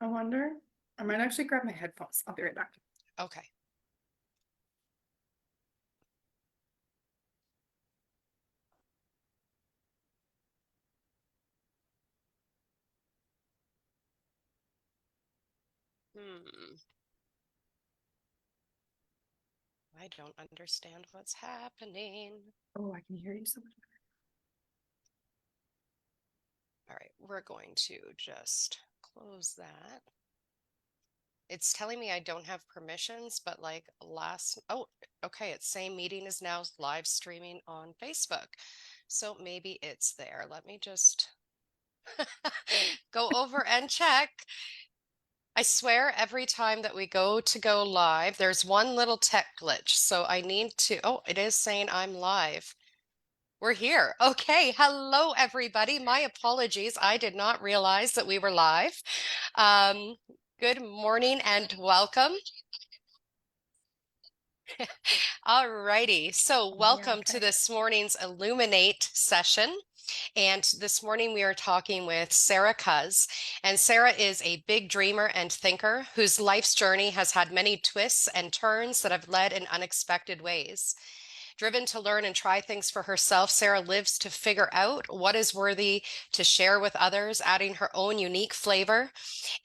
I wonder. I might actually grab my headphones. I'll be right back. Okay. Hmm. I don't understand what's happening. Oh, I can hear you so much All right, we're going to just close that. It's telling me I don't have permissions, but like oh, okay, it's saying meeting is now live streaming on Facebook. So maybe it's there. Let me just go over and check. I swear every time that we go live, there's one little tech glitch. So I need to, oh, it is saying I'm live. We're here. Okay. Hello, everybody. My apologies. I did not realize that we were live. Um, Good morning and welcome. All righty. So better. Yeah, welcome to okay. this morning's Illuminate session. And this morning we are talking with Sara Kuz. And Sara is a big dreamer and thinker whose life's journey has had many twists and turns that have led in unexpected ways. Driven to learn and try things for herself, Sara lives to figure out what is worthy to share with others, adding her own unique flavor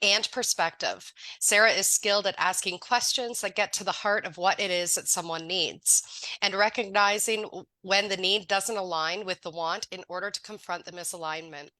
and perspective. Sara is skilled at asking questions that get to the heart of what it is that someone needs and recognizing when the need doesn't align with the want in order to confront the misalignment.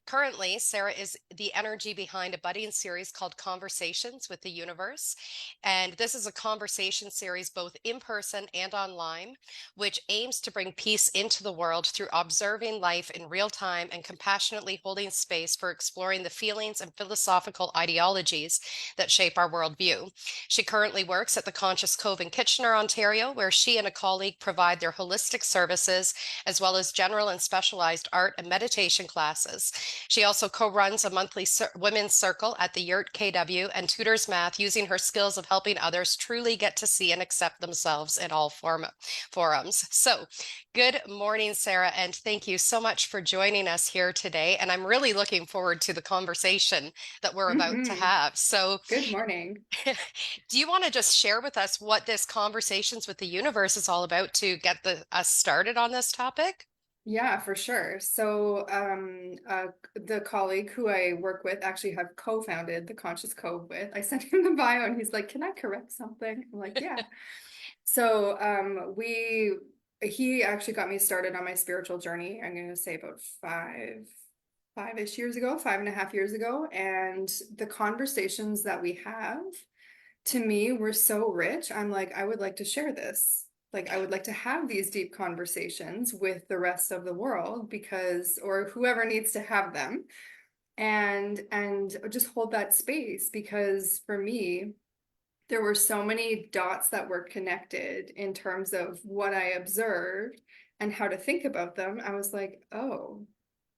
Currently, Sara is the energy behind a budding series called Conversations with the Universe. And this is a conversation series both in person and online, which aims to bring peace into the world through observing life in real time and compassionately holding space for exploring the feelings and philosophical ideologies that shape our worldview. She currently works at the Conscious Cove in Kitchener, Ontario, where she and a colleague provide their holistic services as well as general and specialized art and meditation classes. She also co-runs a monthly women's circle at the Yurt KW and tutors math using her skills of helping others truly get to see and accept themselves in all forums. So good morning, Sara, and thank you so much for joining us here today. And I'm really looking forward to the conversation that we're about to Mm-hmm. have. So Good morning. do you want to just share with us what this Conversations with the Universe is all about to get us started on this topic? Yeah, for sure. So, the colleague who I work with actually have co-founded the Conscious Cove with. I sent him the bio and he's like, "Can I correct something?" I'm like, "Yeah." So, he actually got me started on my spiritual journey. I'm going to say about five-ish years ago, 5.5 years ago. And the conversations that we have to me were so rich. I'm like, I would like to share this. Like, I would like to have these deep conversations with the rest of the world because, or whoever needs to have them, and just hold that space because for me, there were so many dots that were connected in terms of what I observed and how to think about them. I was like, oh,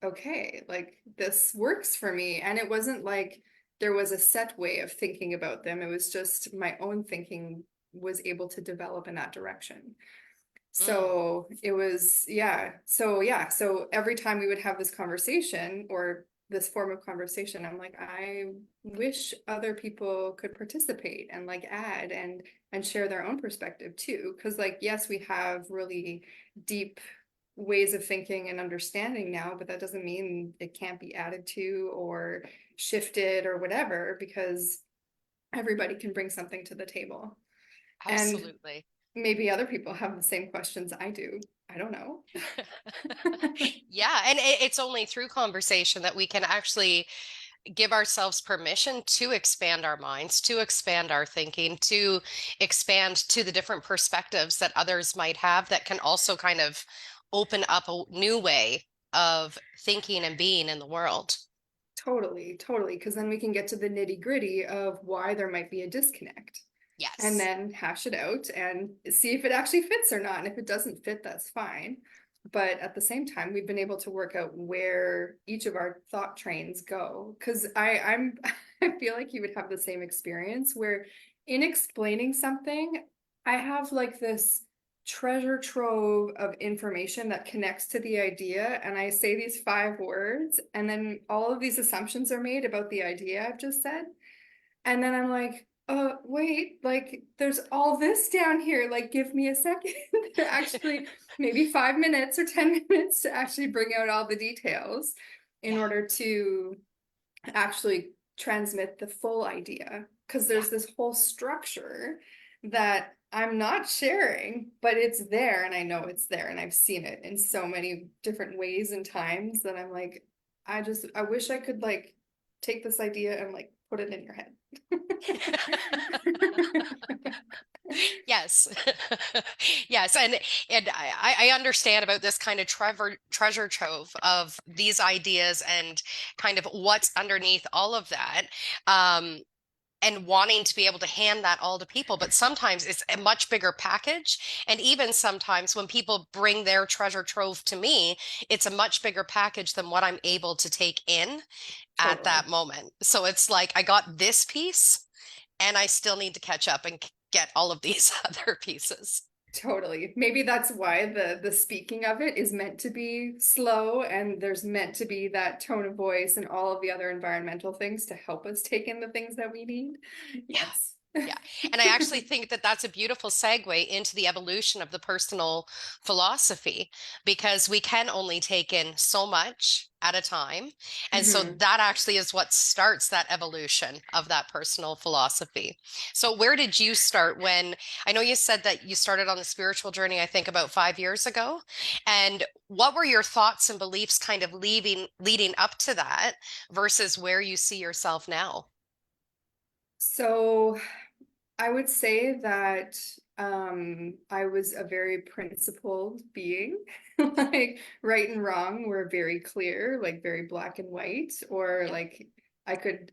okay, like this works for me. And it wasn't like there was a set way of thinking about them. It was just my own thinking was able to develop in that direction. Mm. So it was, yeah. So, yeah. So every time we would have this conversation or this form of conversation, I'm like, I wish other people could participate and like add and share their own perspective too. Because like, yes, we have really deep ways of thinking and understanding now, but that doesn't mean it can't be added to or shifted or whatever, because everybody can bring something to the table. And Absolutely. maybe other people have the same questions I do. I don't know. Yeah, and it's only through conversation that we can actually give ourselves permission to expand our minds, to expand our thinking, to expand to the different perspectives that others might have that can also kind of open up a new way of thinking and being in the world. Totally, totally. Because then we can get to the nitty gritty of why there might be a disconnect and Yes. then hash it out and see if it actually fits or not. And if it doesn't fit, that's fine. But at the same time, we've been able to work out where each of our thought trains go. Because I feel like you would have the same experience where in explaining something, I have like this. treasure trove of information that connects to the idea, and I say these 5 words, and then all of these assumptions are made about the idea I've just said. And then I'm like, wait, like there's all this down here. Like, give me a second to actually, maybe 5 minutes or 10 minutes to actually bring out all the details in Yeah. order to actually transmit the full idea. Because Yeah. there's this whole structure that I'm not sharing, but it's there and I know it's there and I've seen it in so many different ways and times that I'm like, I wish I could like take this idea and like put it in your head. Yes. Yes. And I understand about this kind of treasure trove of these ideas and kind of what's underneath all of that. Um, and wanting to be able to hand that all to people. But sometimes it's a much bigger package. And even sometimes when people bring their treasure trove to me, it's a much bigger package than what I'm able to take in at Totally. that moment. So it's like I got this piece and I still need to catch up and get all of these other pieces. Totally. Maybe that's why the speaking of it is meant to be slow, and there's meant to be that tone of voice and all of the other environmental things to help us take in the things that we need. Yeah. Yes. Yeah. And I actually think that that's a beautiful segue into the evolution of the personal philosophy because we can only take in so much at a time. And so Hmm. that actually is what starts that evolution of that personal philosophy. So where did you start when I know you said that you started on the spiritual journey, I think about 5 years ago. And what were your thoughts and beliefs kind of leading up to that versus where you see yourself now? So I would say that I was a very principled being. Like right and wrong were very clear, like very black and white, or Yeah. like I could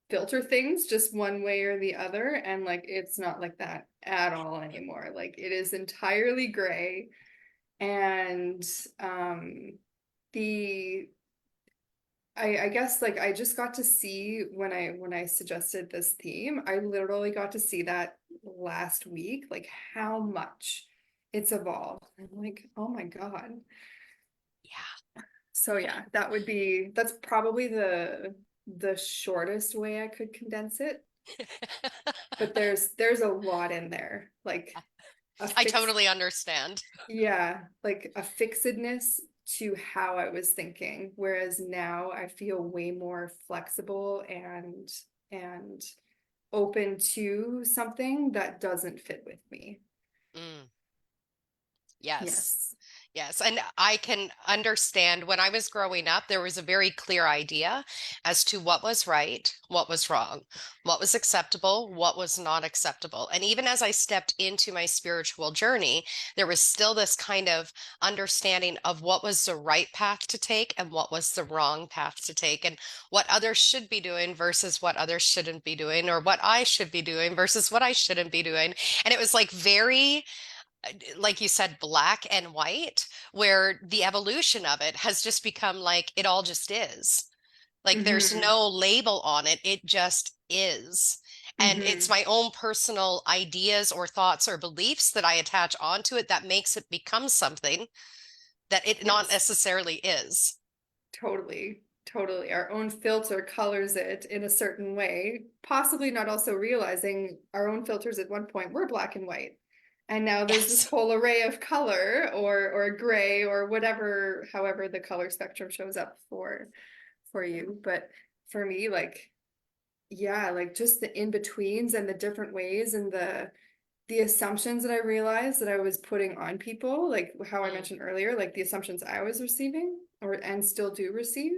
filter things just one way or the other, and like it's not like that at all anymore. Like it is entirely gray. And um the I guess like I just got to see when I suggested this theme, I literally got to see that last week, like how much it's evolved. I'm like, oh my God. So yeah, that's probably the shortest way I could condense it. But there's a lot in there. Like a I fixed, totally understand. yeah, like a fixedness to how I was thinking. Whereas now I feel way more flexible and open to something that doesn't fit with me. Mm, yes. Yes. Yes, and I can understand when I was growing up, there was a very clear idea as to what was right, what was wrong, what was acceptable, what was not acceptable. And even as I stepped into my spiritual journey, there was still this kind of understanding of what was the right path to take and what was the wrong path to take, and what others should be doing versus what others shouldn't be doing, or what I should be doing versus what I shouldn't be doing. And it was like very like you said, black and white, where the evolution of it has just become like it all just is. Like there's Mm-hmm. no label on it, it just is. And it's Mm-hmm. my own personal ideas or thoughts or beliefs that I attach onto it that makes it become something that it not Yes. necessarily is. Totally. Totally. Our own filter colors it in a certain way, possibly not also realizing our own filters at one point were black and white. And now there's this Yes. whole array of color or gray or whatever, however the color spectrum shows up for you. But for me, like, yeah, like just the in-betweens and the different ways and the assumptions that I realized that I was putting on people, like how I Mm, mentioned earlier, like the assumptions I was receiving or and still do receive.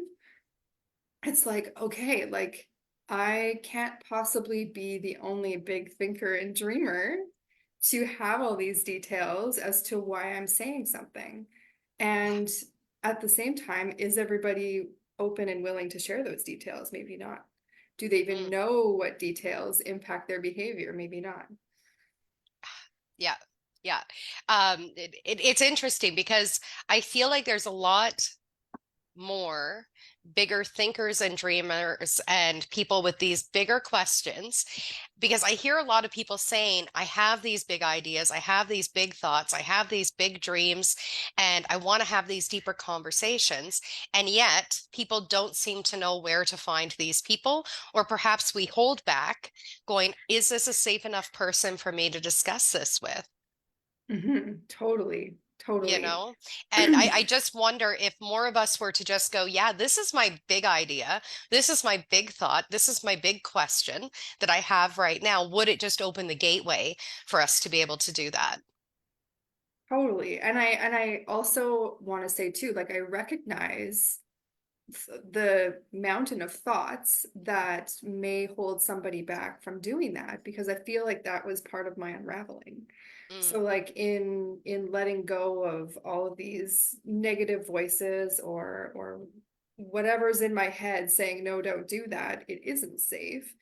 It's like, okay, like I can't possibly be the only big thinker and dreamer to have all these details as to why I'm saying something. yeah. And at the same time, is everybody open and willing to share those details? Maybe not. Do they even Mm, know what details impact their behavior? Maybe not. yeah. Yeah. It's interesting because I feel like there's a lot more bigger thinkers and dreamers and people with these bigger questions, because I hear a lot of people saying, I have these big ideas, I have these big thoughts, I have these big dreams, and I want to have these deeper conversations. And yet people don't seem to know where to find these people, or perhaps we hold back going, is this a safe enough person for me to discuss this with? Totally, You totally. know? And I just wonder if more of us were to just go, yeah, this is my big idea. This is my big thought. This is my big question that I have right now. Would it just open the gateway for us to be able to do that? Totally. And I also want to say too, like I recognize the mountain of thoughts that may hold somebody back from doing that because I feel like that was part of my unraveling. Mm, So like in letting go of all of these negative voices or whatever's in my head saying no, don't do that, it isn't safe.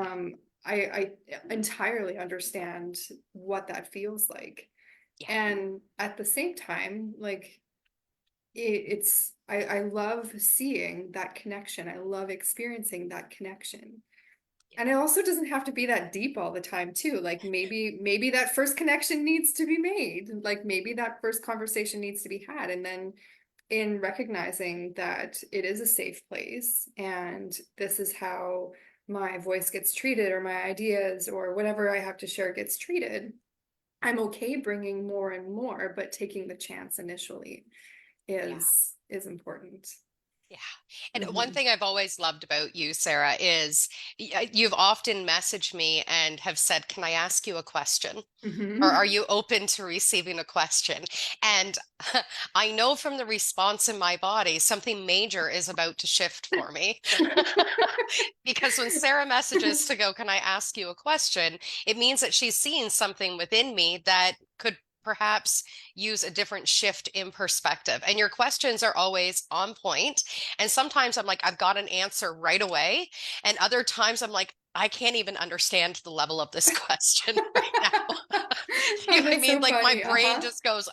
yeah, Um I entirely understand what that feels like. yeah, And at the same time, like it's I love seeing that connection. I love experiencing that connection. yeah, And it also doesn't have to be that deep all the time too. Like maybe that first connection needs to be made. Like maybe that first conversation needs to be had. And then in recognizing that it is a safe place and this is how my voice gets treated or my ideas or whatever I have to share gets treated, I'm okay bringing more and more, but taking the chance initially yeah. is important. Yeah. And one Mm-hmm. thing I've always loved about you, Sarah, is you've often messaged me and have said, can I ask you a question? Or are Mm-hmm. you open to receiving a question? And I know from the response in my body, something major is about to shift for me. Because when Sarah messages to go, can I ask you a question? It means that she's seeing something within me that could perhaps use a different shift in perspective. And your questions are always on point. And sometimes I'm like, I've got an answer right away. And other times I'm like, I can't even understand the level of this question right now. You Oh, know what I that's mean? so Like my funny. brain Uh-huh. just goes,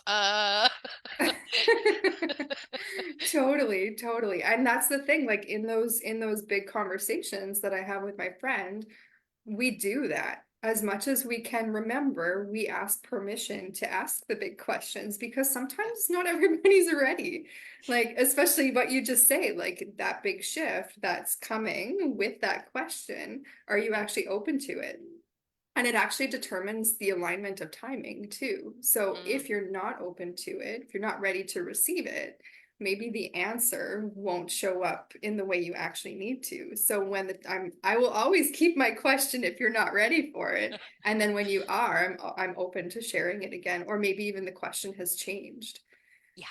Totally, totally. And that's the thing, like in those big conversations that I have with my friend, we do that. As much as we can remember, we ask permission to ask the big questions because Yeah, sometimes not everybody's ready. Like, especially what you just say, like that big shift that's coming with that question. Are you actually open to it? And it actually determines the alignment of timing too. So mm, if you're not open to it, if you're not ready to receive it, maybe the answer won't show up in the way you actually need to. So when I will always keep my question if you're not ready for it. And then when you are, I'm open to sharing it again, or maybe even the question has changed. yeah.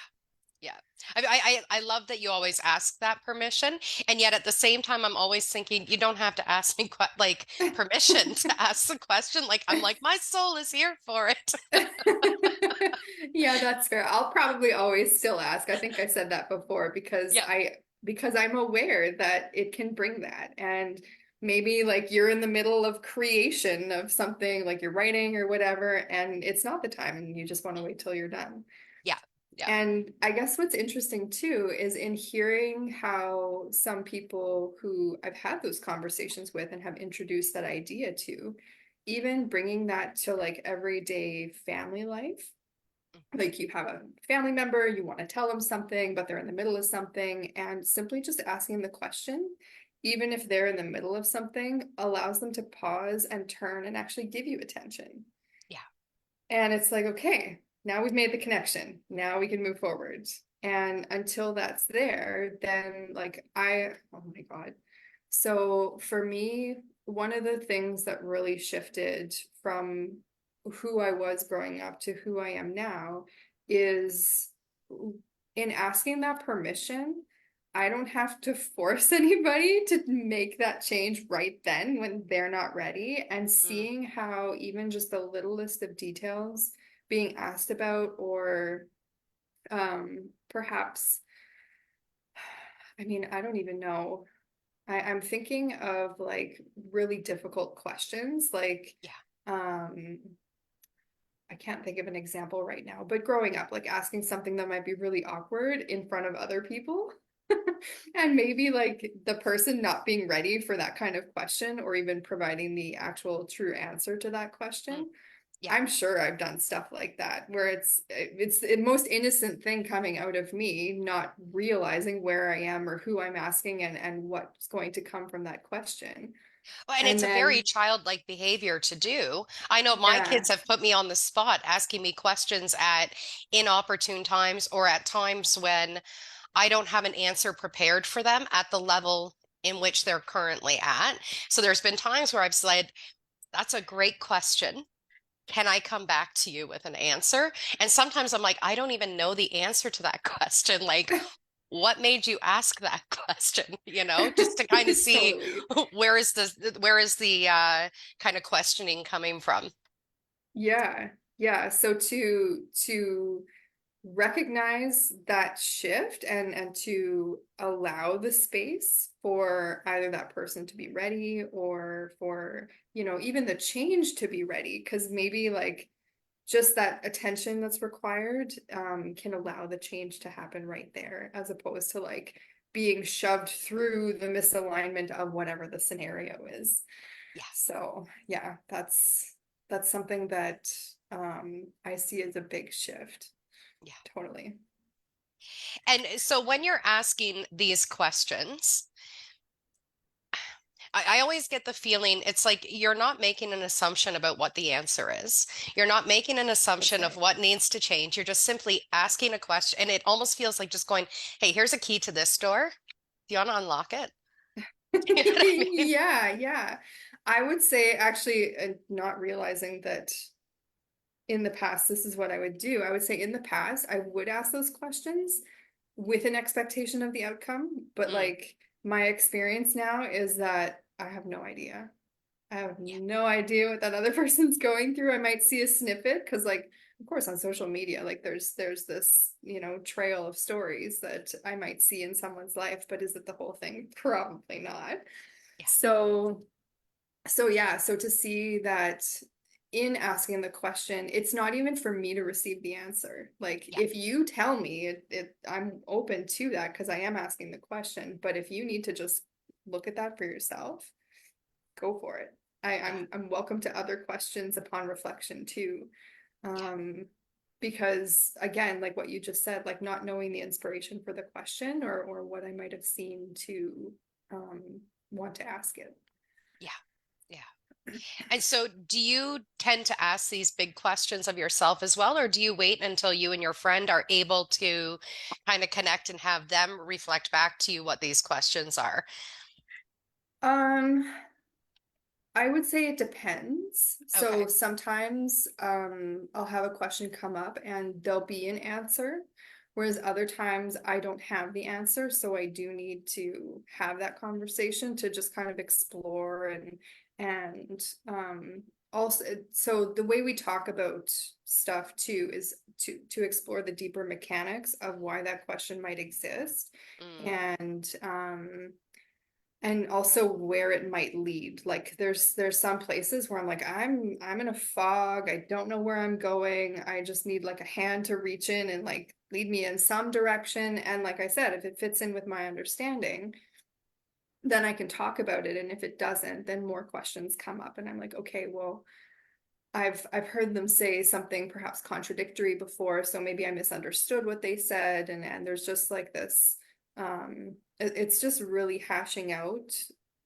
Yeah. I love that you always ask that permission. And yet at the same time, I'm always thinking, you don't have to ask me like permission to ask the question. Like, I'm like, my soul is here for it. Yeah, that's fair. I'll probably always still ask. I think I said that before because Yeah. I'm aware that it can bring that. And maybe like you're in the middle of creation of something like you're writing or whatever, and it's not the time and you just want to wait till you're done. Yeah. Yeah. And I guess what's interesting too is in hearing how some people who I've had those conversations with and have introduced that idea to, even bringing that to like everyday family life. Like you have a family member, you want to tell them something, but they're in the middle of something, and simply just asking the question, even if they're in the middle of something, allows them to pause and turn and actually give you attention. Yeah. And it's like, okay, now we've made the connection. Now we can move forward. And until that's there, then oh my God. So for me, one of the things that really shifted from who I was growing up to who I am now is in asking that permission. I don't have to force anybody to make that change right then when they're not ready. And Mm, seeing how even just the littlest of details being asked about, or perhaps, I mean, I don't even know. I'm thinking of like really difficult questions, like, yeah. um, I can't think of an example right now, but growing up, like asking something that might be really awkward in front of other people. And maybe like the person not being ready for that kind of question or even providing the actual true answer to that Mm, question. yeah. I'm sure I've done stuff like that where it's the most innocent thing coming out of me, not realizing where I am or who I'm asking and what's going to come from that question. Well, and it's And a very then, childlike behavior to do. I know my yeah, kids have put me on the spot asking me questions at inopportune times or at times when I don't have an answer prepared for them at the level in which they're currently at. So there's been times where I've said, that's a great question. Can I come back to you with an answer? And sometimes I'm like, I don't even know the answer to that question. Like, what made you ask that question? Just to kind of see totally. where is the kind of questioning coming from? Yeah. Yeah. So to recognize that shift and to allow the space for either that person to be ready or for, even the change to be ready. Because maybe like just that attention that's required can allow the change to happen right there, as opposed to like being shoved through the misalignment of whatever the scenario is. Yeah, So yeah, that's something that I see as a big shift. yeah. Totally. And so when you're asking these questions, I always get the feeling it's like you're not making an assumption about what the answer is. You're not making an That's assumption of right. what needs to change. You're just simply asking a question. And it almost feels like just going, hey, here's a key to this door. Do you want to unlock it? You know what I mean? Yeah, yeah. I would say actually, not realizing that in the past, this is what I would do. I would say in the past, I would ask those questions with an expectation of the outcome. But Mm, like my experience now is that I have no idea. I have yeah, no idea what that other person's going through. I might see a snippet because like of course on social media like there's this, trail of stories that I might see in someone's life, but is it the whole thing? Probably not. yeah, So yeah, so to see that in asking the question, it's not even for me to receive the answer. Like yeah, if you tell me I'm open to that because I am asking the question, but if you need to just look at that for yourself, go for it. yeah, I'm welcome to other questions upon reflection too. yeah, Um, because again, like what you just said, like not knowing the inspiration for the question or what I might have seen to want to ask it. yeah, yeah. And so, do you tend to ask these big questions of yourself as well, or do you wait until you and your friend are able to kind of connect and have them reflect back to you what these questions are? Um, I would say it depends. So Okay. sometimes I'll have a question come up and there'll be an answer, whereas other times I don't have the answer. So I do need to have that conversation to just kind of explore and also so the way we talk about stuff too is to explore the deeper mechanics of why that question might exist Mm, and also where it might lead. Like there's some places where I'm like I'm in a fog, I don't know where I'm going, I just need like a hand to reach in and like lead me in some direction, and like I said, if it fits in with my understanding, then I can talk about it, and if it doesn't, then more questions come up and I'm like, okay, well, I've heard them say something perhaps contradictory before, so maybe I misunderstood what they said, and there's just like this it's just really hashing out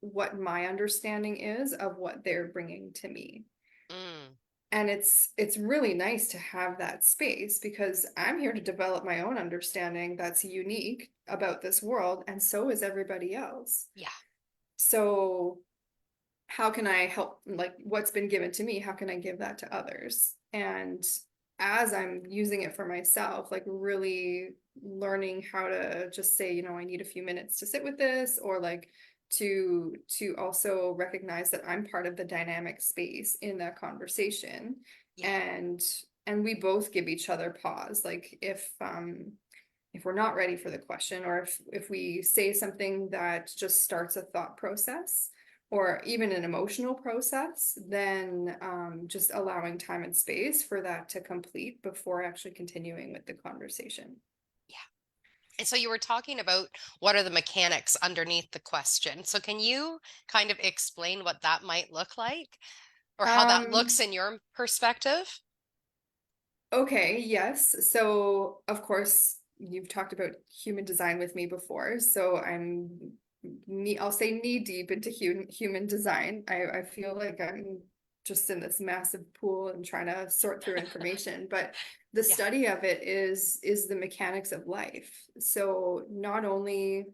what my understanding is of what they're bringing to me. mm, And it's really nice to have that space because I'm here to develop my own understanding that's unique about this world, and so is everybody else. yeah, So how can I help, like what's been given to me, how can I give that to others? And as I'm using it for myself, like really learning how to just say, I need a few minutes to sit with this, or like to also recognize that I'm part of the dynamic space in that conversation. yeah, And and we both give each other pause. Like if we're not ready for the question, or if we say something that just starts a thought process or even an emotional process, then just allowing time and space for that to complete before actually continuing with the conversation. yeah. And so you were talking about what are the mechanics underneath the question. So can you kind of explain what that might look like or how that looks Um, in your perspective? okay, yes. So, of course, you've talked about human design with me before. So I'll say knee deep into human design. I feel like I'm just in this massive pool and trying to sort through information. But the Yeah. study of it is the mechanics of life. So not only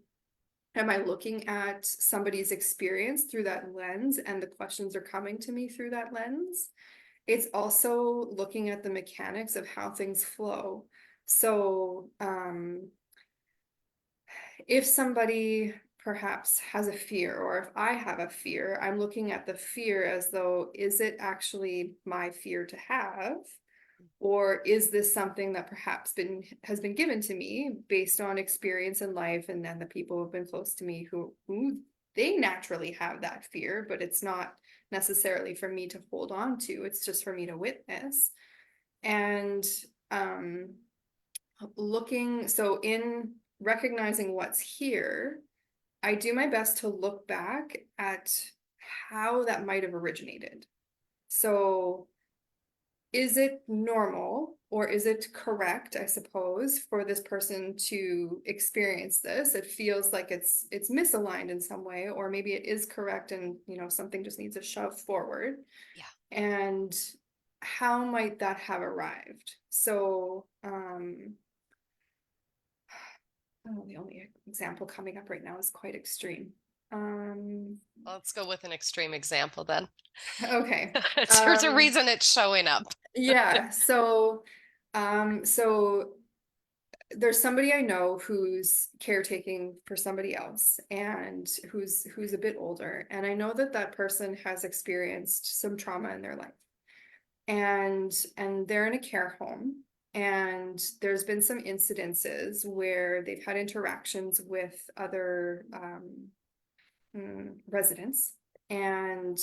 am I looking at somebody's experience through that lens, and the questions are coming to me through that lens, it's also looking at the mechanics of how things flow. So, if somebody perhaps has a fear, or if I have a fear, I'm looking at the fear as though, is it actually my fear to have? Or is this something that perhaps has been given to me based on experience in life, and then the people who've been close to me who they naturally have that fear, but it's not necessarily for me to hold on to, it's just for me to witness. And um so in recognizing what's here, I do my best to look back at how that might have originated. So is it normal, or is it correct, I suppose, for this person to experience this? It feels like it's misaligned in some way, or maybe it is correct and something just needs a shove forward. Yeah. And how might that have arrived? So oh, the only example coming up right now is quite extreme. um Let's go with an extreme example then. okay. There's a um reason it's showing up. yeah, so there's somebody I know who's caretaking for somebody else, and who's a bit older, and I know that that person has experienced some trauma in their life, and they're in a care home, and there's been some incidences where they've had interactions with other residents, and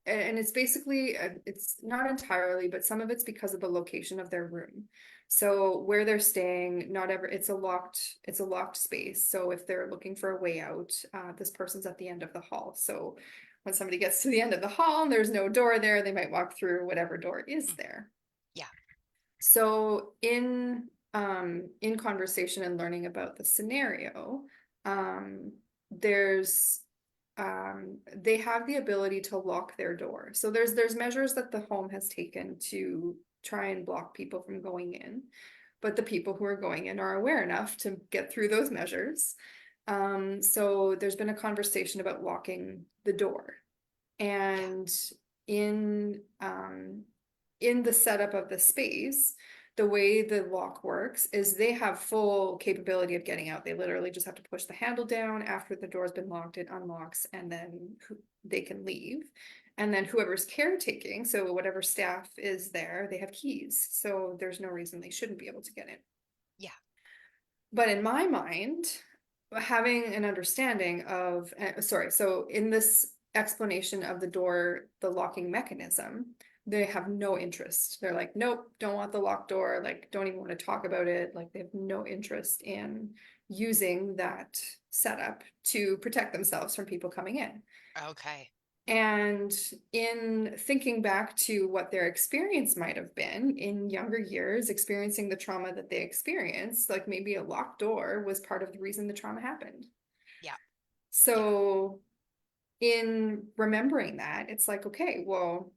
it's basically it's not entirely, but some of it's because of the location of their room. So where they're staying, not ever it's a locked space. So if they're looking for a way out, this person's at the end of the hall. So when somebody gets to the end of the hall and there's no door there, they might walk through whatever door is Mm. there. Yeah. So in conversation and learning about the scenario, um there's they have the ability to lock their door. So there's measures that the home has taken to try and block people from going in, but the people who are going in are aware enough to get through those measures. So there's been a conversation about locking the door. Yeah. And in in the setup of the space, the way the lock works is they have full capability of getting out. They literally just have to push the handle down. After the door's been locked, it unlocks, and then they can leave. And then whoever's caretaking, so whatever staff is there, they have keys. So there's no reason they shouldn't be able to get in. Yeah. But in my mind, having an understanding of, sorry, so in this explanation of the door, the locking mechanism, they have no interest. They're like, nope, don't want the locked door, like, don't even want to talk about it. Like, they have no interest in using that setup to protect themselves from people coming in. Okay. And in thinking back to what their experience might have been in younger years, experiencing the trauma that they experienced, like maybe a locked door was part of the reason the trauma happened. Yeah. Yeah. So, in remembering that, it's like, okay, well,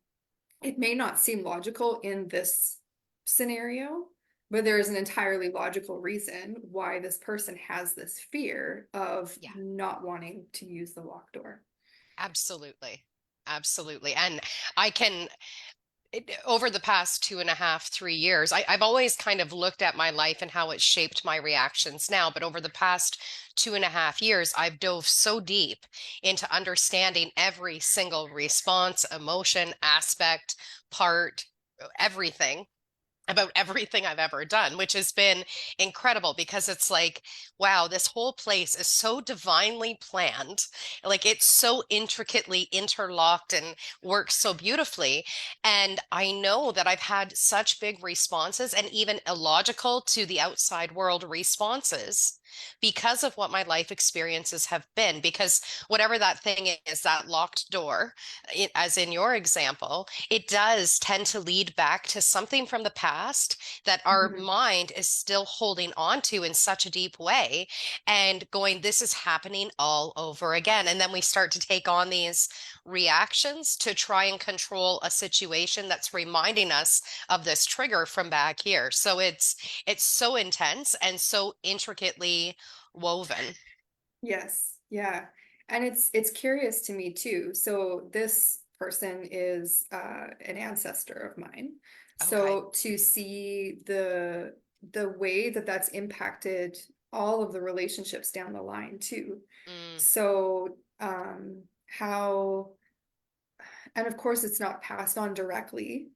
it may not seem logical in this scenario, but there is an entirely logical reason why this person has this fear of Yeah. not wanting to use the locked door. Absolutely. Absolutely. And I can over the past 2.5, 3 years, I've always kind of looked at my life and how it shaped my reactions now. But over the past 2.5 years, I've dove so deep into understanding every single response, emotion, aspect, part, everything. about everything I've ever done, which has been incredible because it's like, wow, this whole place is so divinely planned. Like it's so intricately interlocked and works so beautifully. And I know that I've had such big responses and even illogical to the outside world responses because of what my life experiences have been. Because whatever that thing is, that locked door, as in your example, it does tend to lead back to something from the past that our Mhm. mind is still holding on to in such a deep way and going, this is happening all over again. And then we start to take on these reactions to try and control a situation that's reminding us of this trigger from back here. So it's so intense and so intricately woven. Yes, yeah. And it's curious to me too. So this person is an ancestor of mine. Okay. So to see the way that that's impacted all of the relationships down the line too. Mm, So how, and of course it's not passed on directly,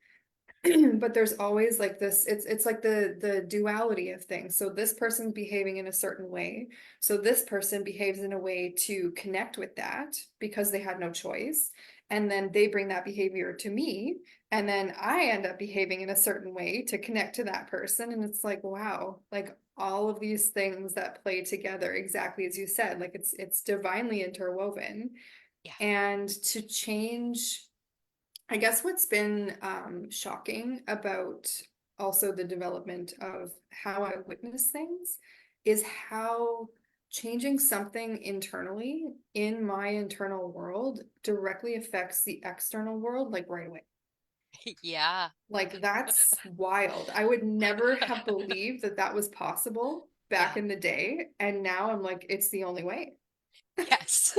but there's always like this, it's like the duality of things. So this person's behaving in a certain way, so this person behaves in a way to connect with that because they had no choice, and then they bring that behavior to me, and then I end up behaving in a certain way to connect to that person, and it's like, wow, like all of these things that play together exactly as you said, like it's divinely interwoven. yeah. And to change, I guess what's been shocking about also the development of how I witness things is how changing something internally in my internal world directly affects the external world, like right away. Yeah. Like that's wild. I would never have believed that that was possible back Yeah. in the day. And now I'm like, it's the only way. Yes.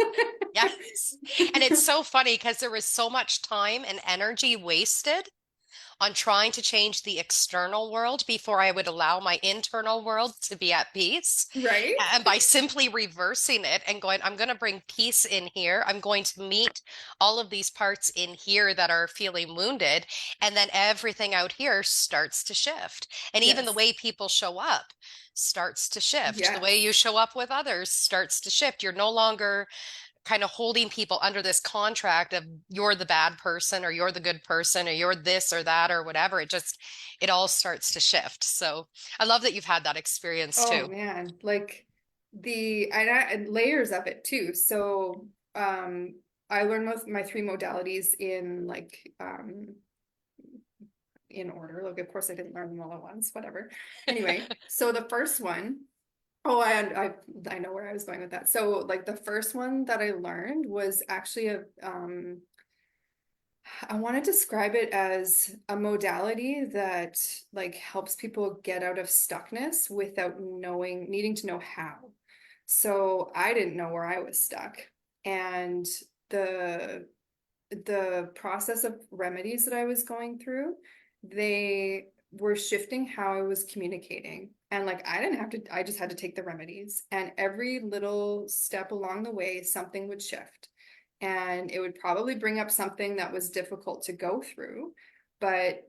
Yes. And it's so funny because there was so much time and energy wasted on trying to change the external world before I would allow my internal world to be at peace. Right? And by simply reversing it and going, I'm going to bring peace in here. I'm going to meet all of these parts in here that are feeling wounded. And then everything out here starts to shift. And even the Yes. way people show up starts to shift. The way you Yes. show up with others starts to shift. You're no longer kind of holding people under this contract of you're the bad person or you're the good person or you're this or that or whatever. It all starts to shift. So I love that you've had that experience Oh too. man, like and layers of it too. So I learned my three modalities in like in order. Like of course I didn't learn them all at once, whatever. Anyway, so the first one, oh I know where I was going with that. So like the first one that I learned was actually a I want to describe it as a modality that like helps people get out of stuckness without needing to know how. So I didn't know where I was stuck. And the the process of remedies that I was going through, they were shifting how I was communicating. And like I didn't have to, I just had to take the remedies. And every little step along the way, something would shift. And it would probably bring up something that was difficult to go through. But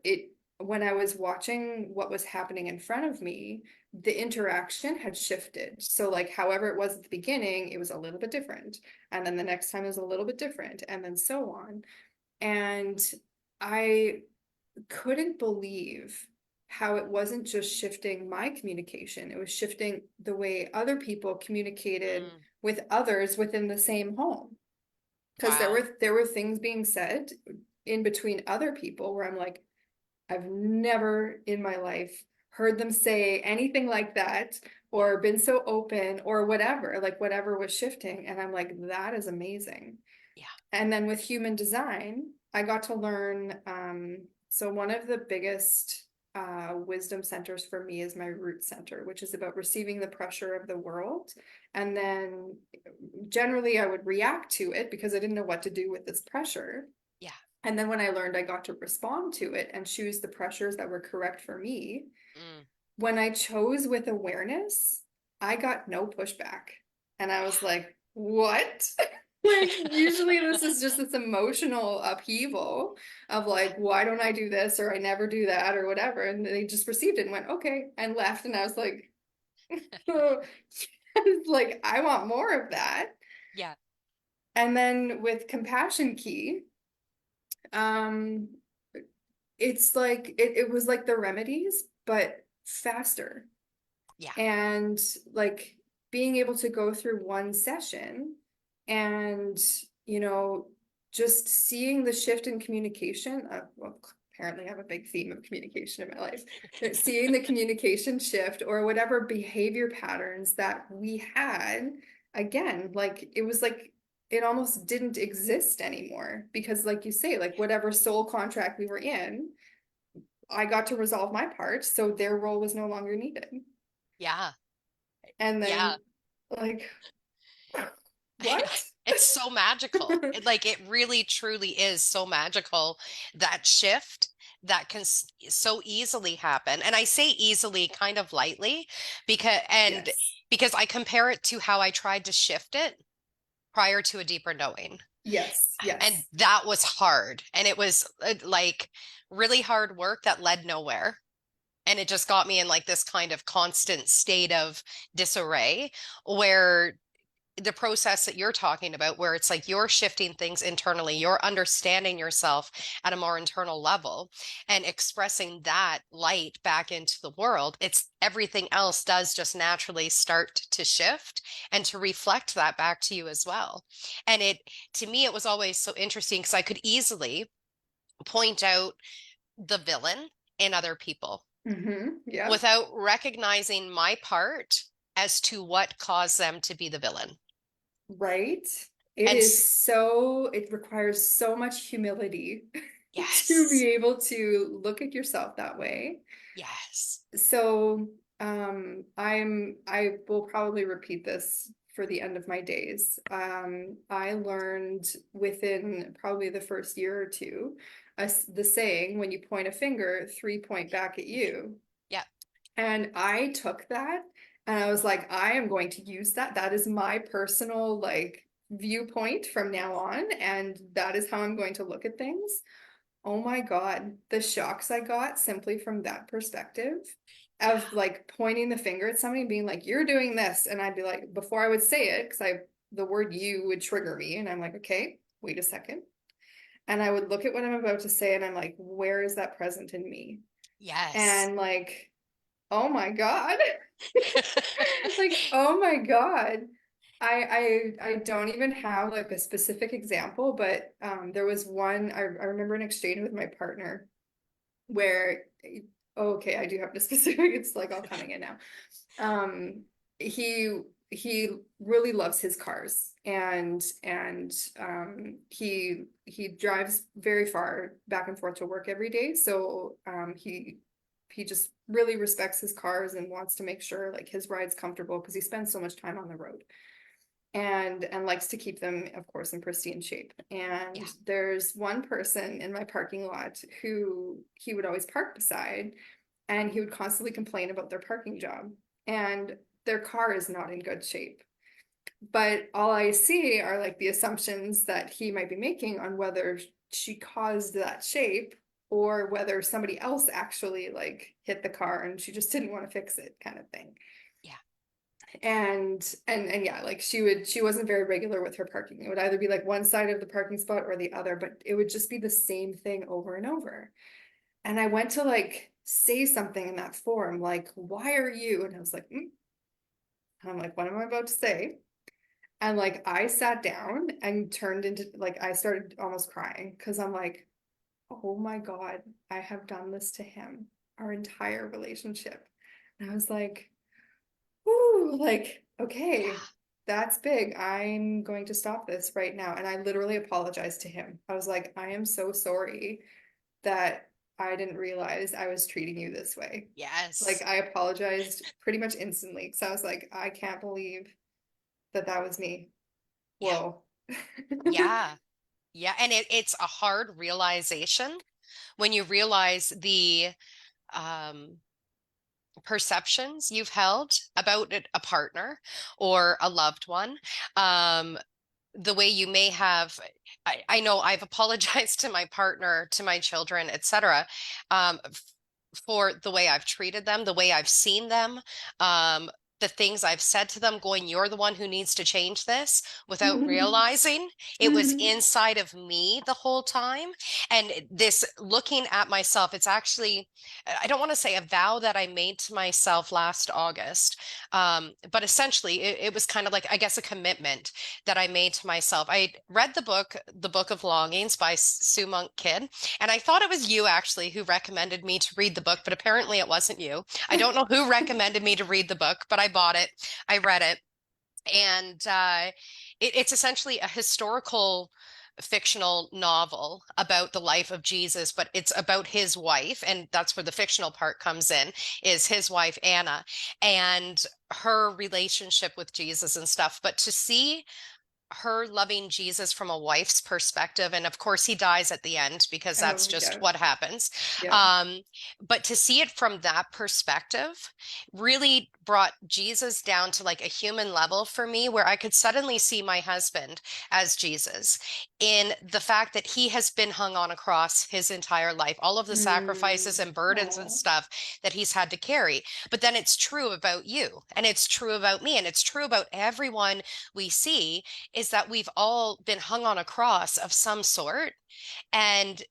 when I was watching what was happening in front of me, the interaction had shifted. So, like, however it was at the beginning, it was a little bit different. And then the next time is a little bit different, and then so on. And I couldn't believe how it wasn't just shifting my communication, it was shifting the way other people communicated Mm, with others within the same home. Because wow. there were things being said in between other people where I'm like, I've never in my life heard them say anything like that Yeah. or been so open or whatever, like whatever was shifting. And I'm like, that is amazing. Yeah. And then with human design, I got to learn. So one of the biggest wisdom centers for me is my root center, which is about receiving the pressure of the world. And then generally I would react to it because I didn't know what to do with this pressure. Yeah. And then when I learned I got to respond to it and choose the pressures that were correct for me, Mm, when I chose with awareness, I got no pushback. And I was yeah. like, what? Like usually this is just this emotional upheaval of like, why don't I do this or I never do that or whatever. And they just received it and went, okay, and left. And I was like, I was like, I want more of that. Yeah. And then with compassion key, um, it's like it was like the remedies, but faster. Yeah. And like being able to go through one session and, you know, just seeing the shift in communication. Well, apparently I have a big theme of communication in my life. Seeing the communication shift or whatever behavior patterns that we had, again, like it was like it almost didn't exist anymore because like you say, like whatever soul contract we were in, I got to resolve my part, so their role was no longer needed. Yeah. And Yeah. then like what? It's so magical. It really truly is so magical, that shift that can so easily happen. And I say easily kind of lightly Yes. because I compare it to how I tried to shift it prior to a deeper knowing. Yes. And Yes. that was hard. And it was like really hard work that led nowhere. And it just got me in like this kind of constant state of disarray where the process that you're talking about, where it's like you're shifting things internally, you're understanding yourself at a more internal level and expressing that light back into the world, it's everything else does just naturally start to shift and to reflect that back to you as well. And it, to me, it was always so interesting because I could easily point out the villain in other people Yep. without recognizing my part as to what caused them to be the villain. Right. It And is so, it requires so much humility to yes, be able to look at yourself that way. yes, So, I will probably repeat this for the end of my days. I learned within probably the first year or two, the saying, when you point a finger, three point back at you. yeah, And I took that and I was like, I am going to use that. That is my personal like viewpoint from now on. And that is how I'm going to look at things. Oh my God, the shocks I got simply from that perspective of yeah, like pointing the finger at somebody and being like, you're doing this. And I'd be like, before I would say it, because the word you would trigger me. And I'm like, okay, wait a second. And I would look at what I'm about to say and I'm like, where is that present in me? yes. And like, oh my God. Like, oh my God. I don't even have like a specific example, but there was one I remember an exchange with my partner where oh, okay, I do have a specific, it's like all coming in now. Um he he really loves his cars and he drives very far back and forth to work every day. So he just really respects his cars and wants to make sure like his ride's comfortable because he spends so much time on the road and likes to keep them of course in pristine shape. And Yeah, there's one person in my parking lot who he would always park beside and he would constantly complain about their parking job and their car is not in good shape. But all I see are like the assumptions that he might be making on whether she caused that shape or whether somebody else actually like hit the car and she just didn't want to fix it kind of thing. yeah, And yeah, like she wasn't very regular with her parking. It would either be like one side of the parking spot or the other, but it would just be the same thing over and over. And I went to like say something in that forum, like, why are you? And I was like, And I'm like, what am I about to say? And like I sat down and turned into like I started almost crying because I'm like, oh my God, I have done this to him our entire relationship. And I was like, ooh, like, okay, yeah, that's big. I'm going to stop this right now. And I literally apologized to him. I was like, I am so sorry that I didn't realize I was treating you this way. Like, yes, I apologized pretty much instantly because I was like, I can't believe that that was me. yeah, Whoa. yeah, yeah. And it's a hard realization when you realize the um perceptions you've held about a partner or a loved one, um the way you may have, I know I've apologized to my partner, to my children, etc., for the way I've treated them, the way I've seen them, um, the things I've said to them, going, you're the one who needs to change this, without realizing it was inside of me the whole time. And this looking at myself, it's actually, I don't want to say a vow that I made to myself last August, but essentially it was kind of like, I guess, a commitment that I made to myself. I read The Book of Longings by Sue Monk Kidd, and I thought it was you actually who recommended me to read the book, but apparently it wasn't you. I don't know who recommended me to read the book, but I bought it. I read it. And it's essentially a historical fictional novel about the life of Jesus, but it's about his wife. And that's where the fictional part comes in, is his wife, Anna, and her relationship with Jesus and stuff. But to see her loving Jesus from a wife's perspective. And of course, he dies at the end because that's Oh, just yeah. what happens. Yeah. Um, but to see it from that perspective really brought Jesus down to like a human level for me, where I could suddenly see my husband as Jesus, in the fact that he has been hung on a cross his entire life, all of the sacrifices and burdens and Oh. stuff that he's had to carry. But then it's true about you, and it's true about me, and it's true about everyone we see, is that we've all been hung on a cross of some sort, and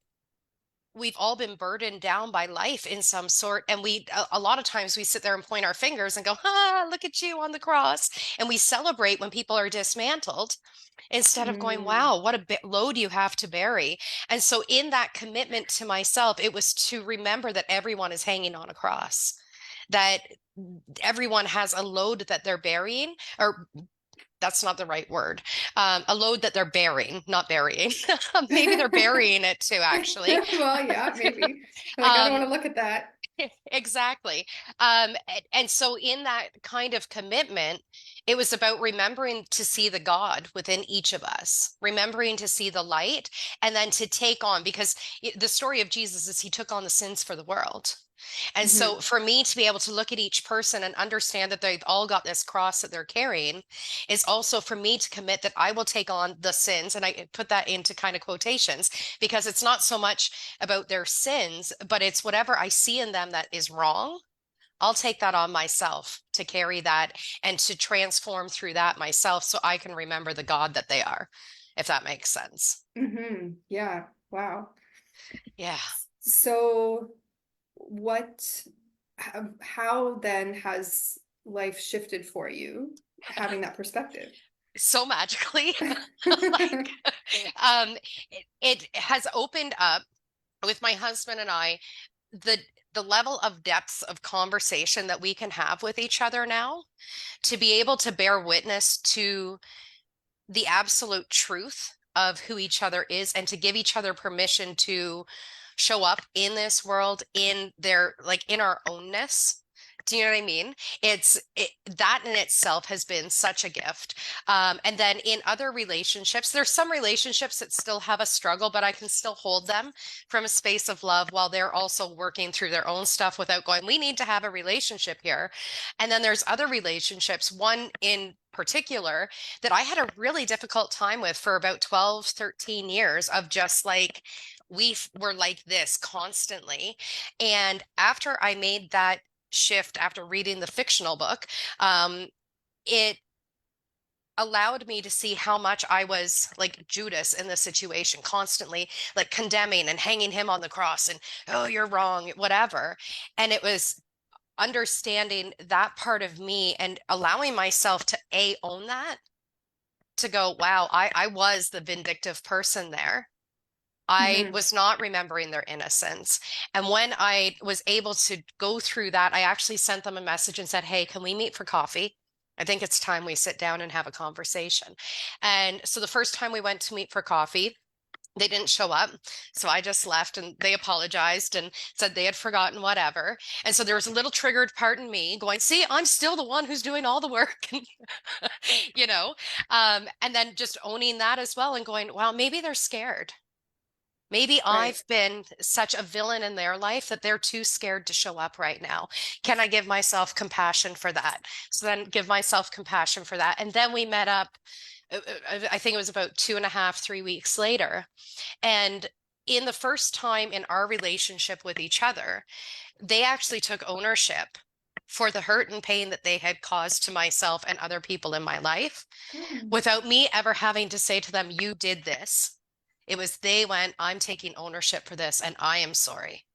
we've all been burdened down by life in some sort. And a lot of times we sit there and point our fingers and go, ah, look at you on the cross. And we celebrate when people are dismantled, instead of going, Mm. wow, what a load you have to bury. And so in that commitment to myself, it was to remember that everyone is hanging on a cross, that everyone has a load that they're burying, or that's not the right word. A load that they're bearing, not burying. Maybe they're burying it too, actually. Well, yeah, maybe. Like, I don't Um, want to look at that. exactly. And so in that kind of commitment, it was about remembering to see the God within each of us, remembering to see the light, and then to take on, because the story of Jesus is he took on the sins for the world. And so Hmm. for me to be able to look at each person and understand that they've all got this cross that they're carrying, is also for me to commit that I will take on the sins. And I put that into kind of quotations, because it's not so much about their sins, but it's whatever I see in them that is wrong. I'll take that on myself to carry that and to transform through that myself, so I can remember the God that they are, if that makes sense. Yeah. Wow. Yeah. So what, how then has life shifted for you having that perspective? So magically. Like, um, it has opened up with my husband and I, the the level of depths of conversation that we can have with each other now, to be able to bear witness to the absolute truth of who each other is, and to give each other permission to show up in this world in their, like, in our ownness. Do you know what I mean? That in itself has been such a gift. And then in other relationships, there's some relationships that still have a struggle, but I can still hold them from a space of love while they're also working through their own stuff, without going, we need to have a relationship here. And then there's other relationships, one in particular that I had a really difficult time with for about 12, 13 years, of just like, were like this constantly. And after I made that shift, after reading the fictional book, it allowed me to see how much I was like Judas in the situation, constantly like condemning and hanging him on the cross and, oh, you're wrong, whatever. And it was understanding that part of me and allowing myself to own that, to go, wow, I was the vindictive person there. I Hmm. was not remembering their innocence. And when I was able to go through that, I actually sent them a message and said, hey, can we meet for coffee? I think it's time we sit down and have a conversation. And so the first time we went to meet for coffee, they didn't show up. So I just left, and they apologized and said they had forgotten whatever. And so there was a little triggered part in me going, see, I'm still the one who's doing all the work, you know? And then just owning that as well and going, well, maybe they're scared. Maybe Right. I've been such a villain in their life that they're too scared to show up right now. Can I give myself compassion for that? So then give myself compassion for that. And then we met up I think it was about 2.5, 3 weeks later. And in the first time in our relationship with each other, they actually took ownership for the hurt and pain that they had caused to myself and other people in my life Mm. without me ever having to say to them, you did this. It was they went, I'm taking ownership for this and I am sorry.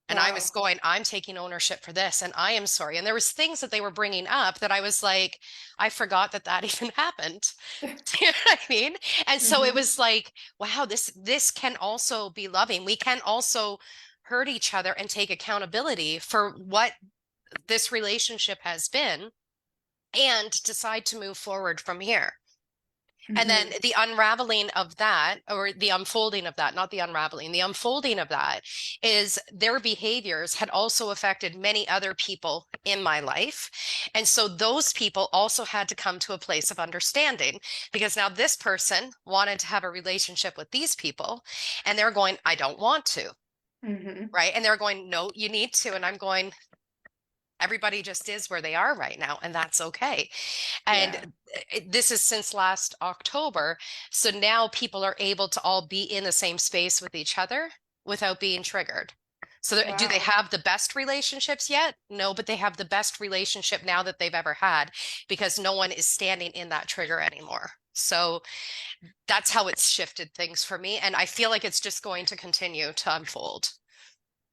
And I was Wow. going, I'm taking ownership for this and I am sorry. And there was things that they were bringing up that I was like, I forgot that that even happened. Do you know what I mean? And so it Hmm. was like, wow, this can also be loving. We can also hurt each other and take accountability for what this relationship has been and decide to move forward from here. And then Hmm. the unraveling of that, or the unfolding of that, not the unraveling, the unfolding of that is their behaviors had also affected many other people in my life. And so those people also had to come to a place of understanding because now this person wanted to have a relationship with these people and they're going, I don't want to. Hmm. Right. And they're going, no, you need to. And I'm going, everybody just is where they are right now, and that's okay. And Yeah. this is since last October. So now people are able to all be in the same space with each other without being triggered. So do they Wow. have the best relationships yet? No, but they have the best relationship now that they've ever had because no one is standing in that trigger anymore. So that's how it's shifted things for me. And I feel like it's just going to continue to unfold.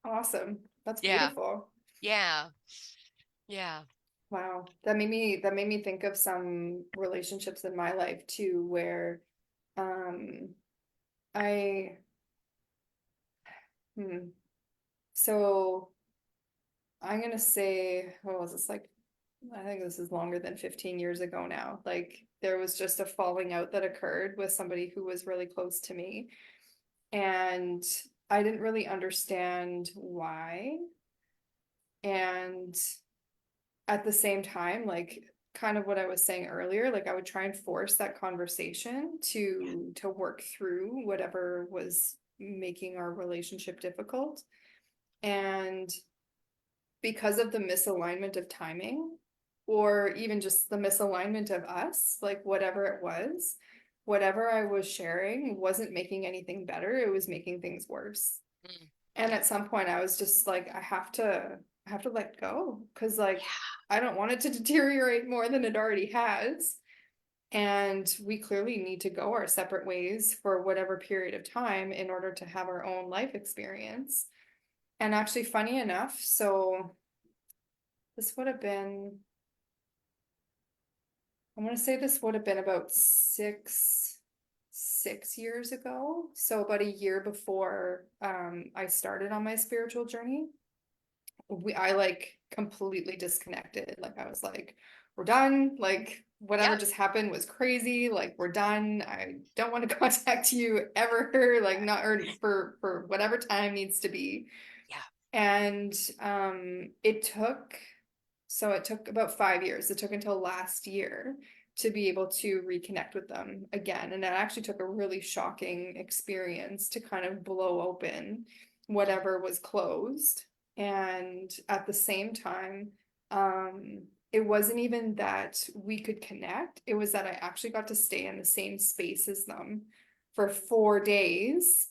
Awesome. That's Yeah. beautiful. Yeah. Yeah. Wow. That made me think of some relationships in my life too, where um I hmm, so I'm gonna say, what was this like? I think this is longer than 15 years ago now. Like there was just a falling out that occurred with somebody who was really close to me. And I didn't really understand why. And at the same time, like kind of what I was saying earlier, like I would try and force that conversation to work through whatever was making our relationship difficult. And because of the misalignment of timing, or even just the misalignment of us, like whatever it was, whatever I was sharing wasn't making anything better, it was making things worse. Mm. And Yeah. at some point I was just like, I have to let go because like Yeah. I don't want it to deteriorate more than it already has. And we clearly need to go our separate ways for whatever period of time in order to have our own life experience. And actually, funny enough, so this would have been, I want to say this would have been about six years ago. So about a year before I started on my spiritual journey. I like completely disconnected. Like I was like, we're done. Like whatever Yeah. just happened was crazy. Like we're done. I don't want to contact you ever. Like not or for whatever time needs to be. Yeah. And it took it took about 5 years. It took until last year to be able to reconnect with them again. And it actually took a really shocking experience to kind of blow open Mm. whatever was closed. And at the same time, it wasn't even that we could connect, it was that I actually got to stay in the same space as them for 4 days.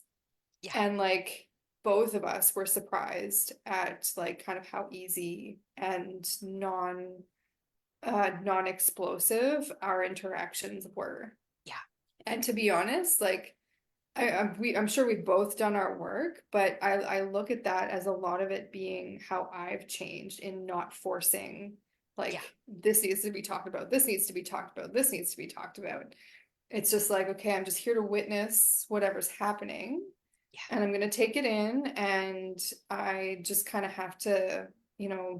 Yeah. And like both of us were surprised at like kind of how easy and non-explosive our interactions were. Yeah. And to be honest, like I'm sure we've both done our work, but I look at that as a lot of it being how I've changed in not forcing Yeah. like this needs to be talked about, this needs to be talked about, this needs to be talked about. It's just like, okay, I'm just here to witness whatever's happening Yeah. and I'm going to take it in and I just kind of have to,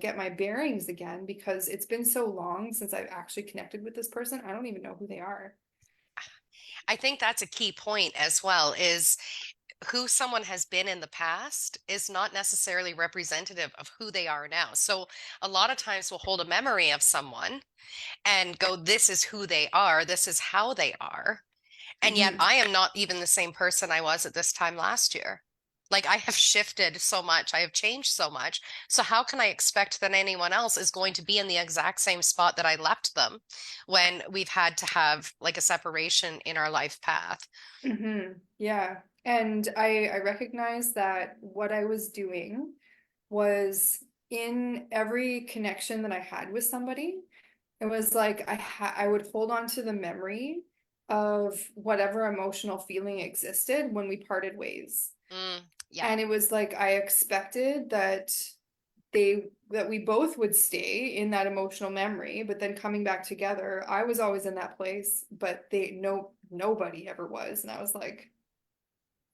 get my bearings again because it's been so long since I've actually connected with this person. I don't even know who they are. I think that's a key point as well, is who someone has been in the past is not necessarily representative of who they are now. So a lot of times we'll hold a memory of someone and go, this is who they are, this is how they are. And yet Hmm. I am not even the same person I was at this time last year. Like I have shifted so much, I have changed so much. So how can I expect that anyone else is going to be in the exact same spot that I left them when we've had to have like a separation in our life path? Yeah. And I recognize that what I was doing was in every connection that I had with somebody, it was like I would hold on to the memory of whatever emotional feeling existed when we parted ways. Yeah. And it was like I expected that we both would stay in that emotional memory, but then coming back together, I was always in that place, but nobody ever was. And I was like,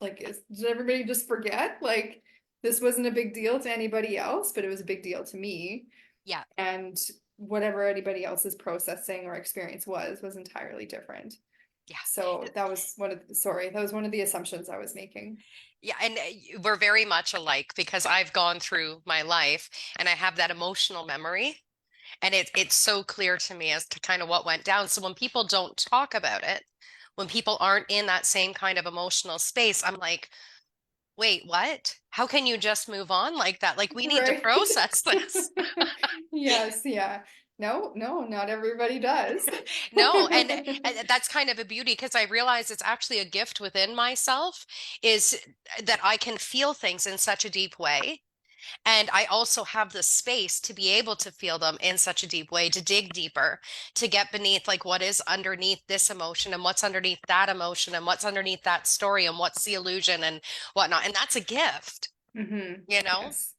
did everybody just forget? Like, this wasn't a big deal to anybody else, but it was a big deal to me. Yeah. And whatever anybody else's processing or experience was entirely different. Yeah. So that was one of the assumptions I was making. Yeah, and we're very much alike because I've gone through my life and I have that emotional memory, and it's so clear to me as to kind of what went down. So when people don't talk about it, when people aren't in that same kind of emotional space, I'm like, wait, what? How can you just move on like that? Like we need to Right. process this. Yes, yeah. No, no, not everybody does. No, and that's kind of a beauty because I realize it's actually a gift within myself is that I can feel things in such a deep way. And I also have the space to be able to feel them in such a deep way, to dig deeper, to get beneath like what is underneath this emotion and what's underneath that emotion and what's underneath that story and what's the illusion and whatnot. And that's a gift, you know? Yes.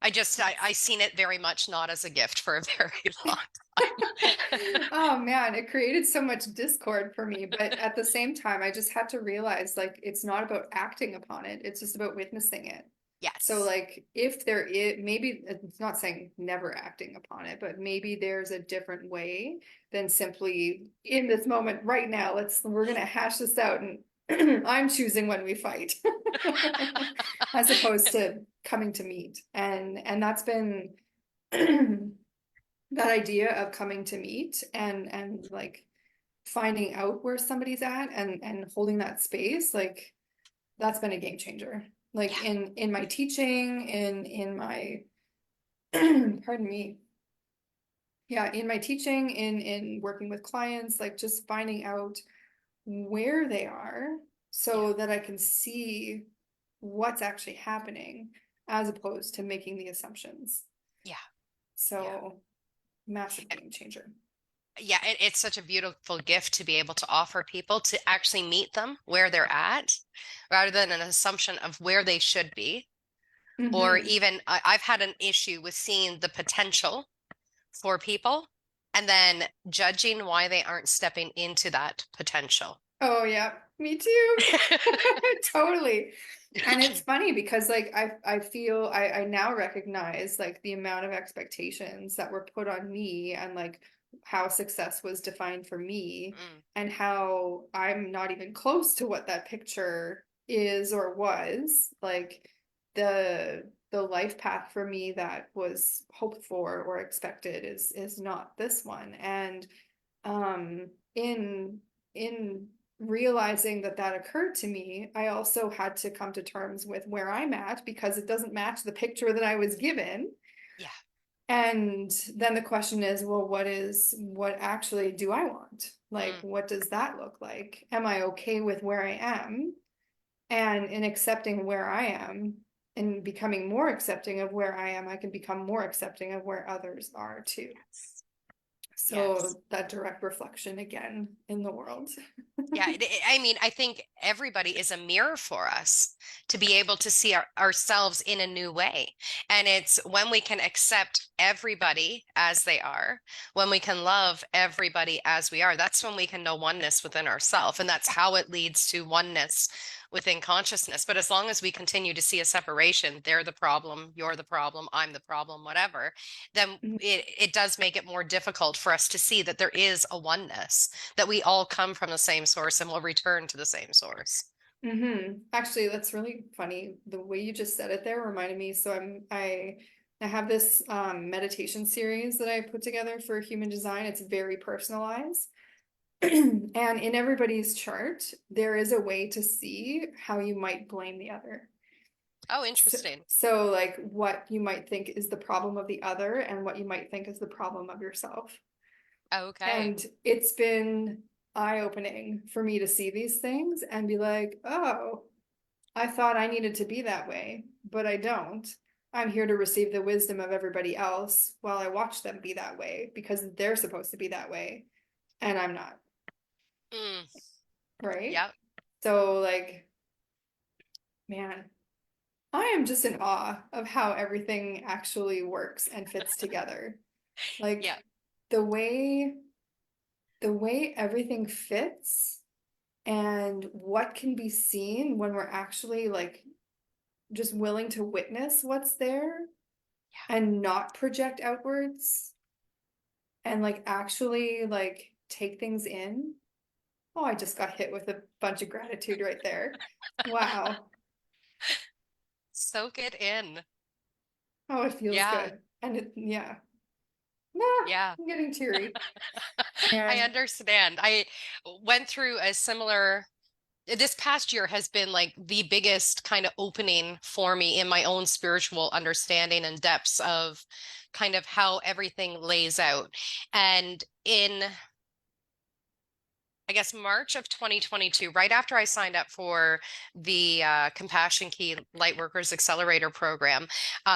I Yes. seen it very much not as a gift for a very long time. Oh man, it created so much discord for me, but at the same time, I just had to realize like it's not about acting upon it, it's just about witnessing it. So Yes. like if there is maybe it's not saying never acting upon it, but maybe there's a different way than simply in this moment right now, we're gonna hash this out and I'm choosing when we fight as opposed to coming to meet. And that's been that idea of coming to meet and like finding out where somebody's at and holding that space, like that's been a game changer. Like Yeah. in my teaching, in my pardon me, yeah, in my teaching, in working with clients, like just finding out where they are Yeah. so that I can see what's actually happening as opposed to making the assumptions. Yeah. Yeah. So massive game changer. Yeah, it's such a beautiful gift to be able to offer people to actually meet them where they're at rather than an assumption of where they should be. Or Hmm. even I've had an issue with seeing the potential for people and then judging why they aren't stepping into that potential. Oh yeah, me too. Totally. And it's funny because like I feel I now recognize like the amount of expectations that were put on me and like how success was defined for me Mm, and how I'm not even close to what that picture is or was. Like the life path for me that was hoped for or expected is not this one. And um in in realizing that that occurred to me, I also had to come to terms with where I'm at because it doesn't match the picture that I was given. yeah, And then the question is, well, what actually do I want? Like, mm, what does that look like? Am I okay with where I am? And in accepting where I am and becoming more accepting of where I am, I can become more accepting of where others are too. yes, yes. So that direct reflection again in the world. Yeah, I mean, I think everybody is a mirror for us to be able to see ourselves in a new way. And it's when we can accept everybody as they are, when we can love everybody as we are, that's when we can know oneness within ourselves. And that's how it leads to oneness within consciousness. But as long as we continue to see a separation, they're the problem, you're the problem, I'm the problem, whatever, then it does make it more difficult for us to see that there is a oneness, that we all come from the same source and will return to the same source. Actually, that's really funny. The way you just said it there reminded me. So I have this meditation series that I put together for human design. It's very personalized. And in everybody's chart, there is a way to see how you might blame the other. Oh, So, interesting. so like what you might think is the problem of the other and what you might think is the problem of yourself. Okay. And it's been eye-opening for me to see these things and be like, oh, I thought I needed to be that way, but I don't. I'm here to receive the wisdom of everybody else while I watch them be that way because they're supposed to be that way and I'm not, Mm, right? yep. So, like, man, I am just in awe of how everything actually works and fits together. Yeah. Like, the way the way everything fits and what can be seen when we're actually like just willing to witness what's there and not project outwards and like actually like take things in. Oh, I just got hit with a bunch of gratitude right there. Wow. Soak it in. Oh, it feels Yeah. good. And yeah. Nah, Yeah. I'm getting teary. I Man. understand. I went through a similar, this past year has been like the biggest kind of opening for me in my own spiritual understanding and depths of kind of how everything lays out. And in I guess March of 2022, right after I signed up for the Compassion Key Lightworkers Accelerator program,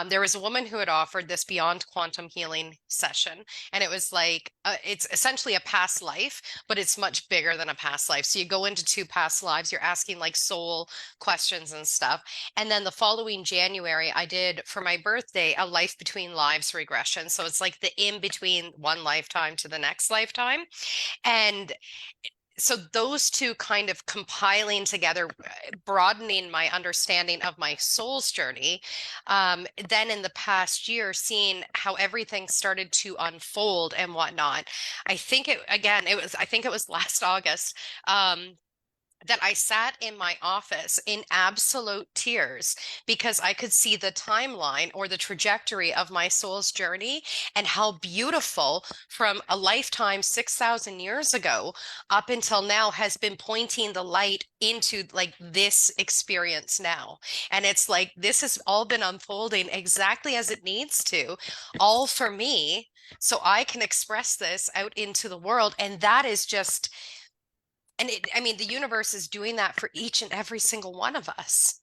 there was a woman who had offered this Beyond Quantum Healing session. And it was like, it's essentially a past life, but it's much bigger than a past life. So you go into two past lives, you're asking like soul questions and stuff. And then the following January, I did for my birthday a life between lives regression. So it's like the in between one lifetime to the next lifetime. And so those two kind of compiling together, broadening my understanding of my soul's journey. Then in the past year, seeing how everything started to unfold and whatnot. I think it was last August. That I sat in my office in absolute tears because I could see the timeline or the trajectory of my soul's journey and how beautiful from a lifetime 6,000 years ago up until now has been pointing the light into like this experience now. And it's like this has all been unfolding exactly as it needs to, all for me. So I can express this out into the world. And that is just I mean, the universe is doing that for each and every single one of us.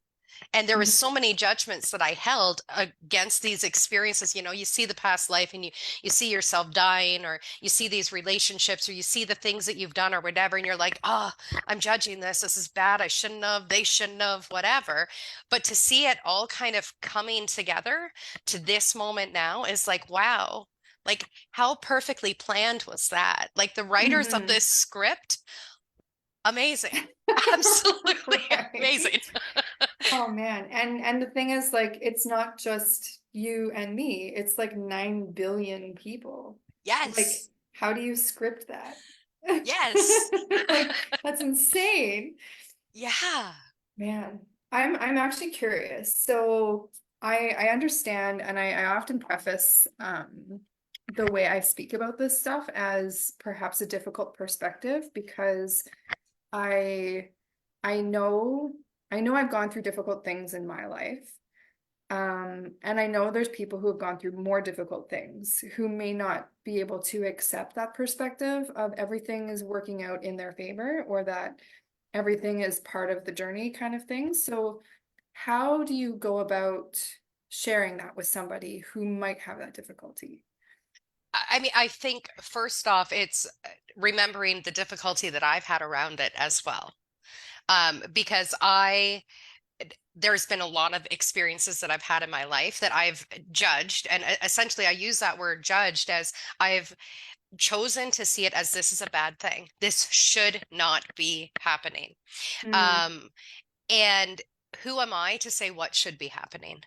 And there was so many judgments that I held against these experiences. You know, you see the past life and you see yourself dying, or you see these relationships, or you see the things that you've done or whatever, and you're like, oh, I'm judging this. This is bad. I shouldn't have, they shouldn't have, whatever. But to see it all kind of coming together to this moment now is like, wow. Like, how perfectly planned was that? Like, the writers of Mm-hmm. this script, amazing. Absolutely Right. amazing. Oh man. And the thing is like it's not just you and me. It's like 9 billion people. Like Yes. how do you script that? Yes. Like that's insane. Yeah. Man. I'm actually curious. So I understand and I often preface the way I speak about this stuff as perhaps a difficult perspective because I I know I know I've gone through difficult things in my life. And I know there's people who have gone through more difficult things who may not be able to accept that perspective of everything is working out in their favor or that everything is part of the journey kind of thing. So how do you go about sharing that with somebody who might have that difficulty? I mean, I think first off, it's remembering the difficulty that I've had around it as well. Because there's been a lot of experiences that I've had in my life that I've judged. And essentially, I use that word judged as I've chosen to see it as this is a bad thing. This should not be happening. Mm, Um, and who am I to say what should be happening?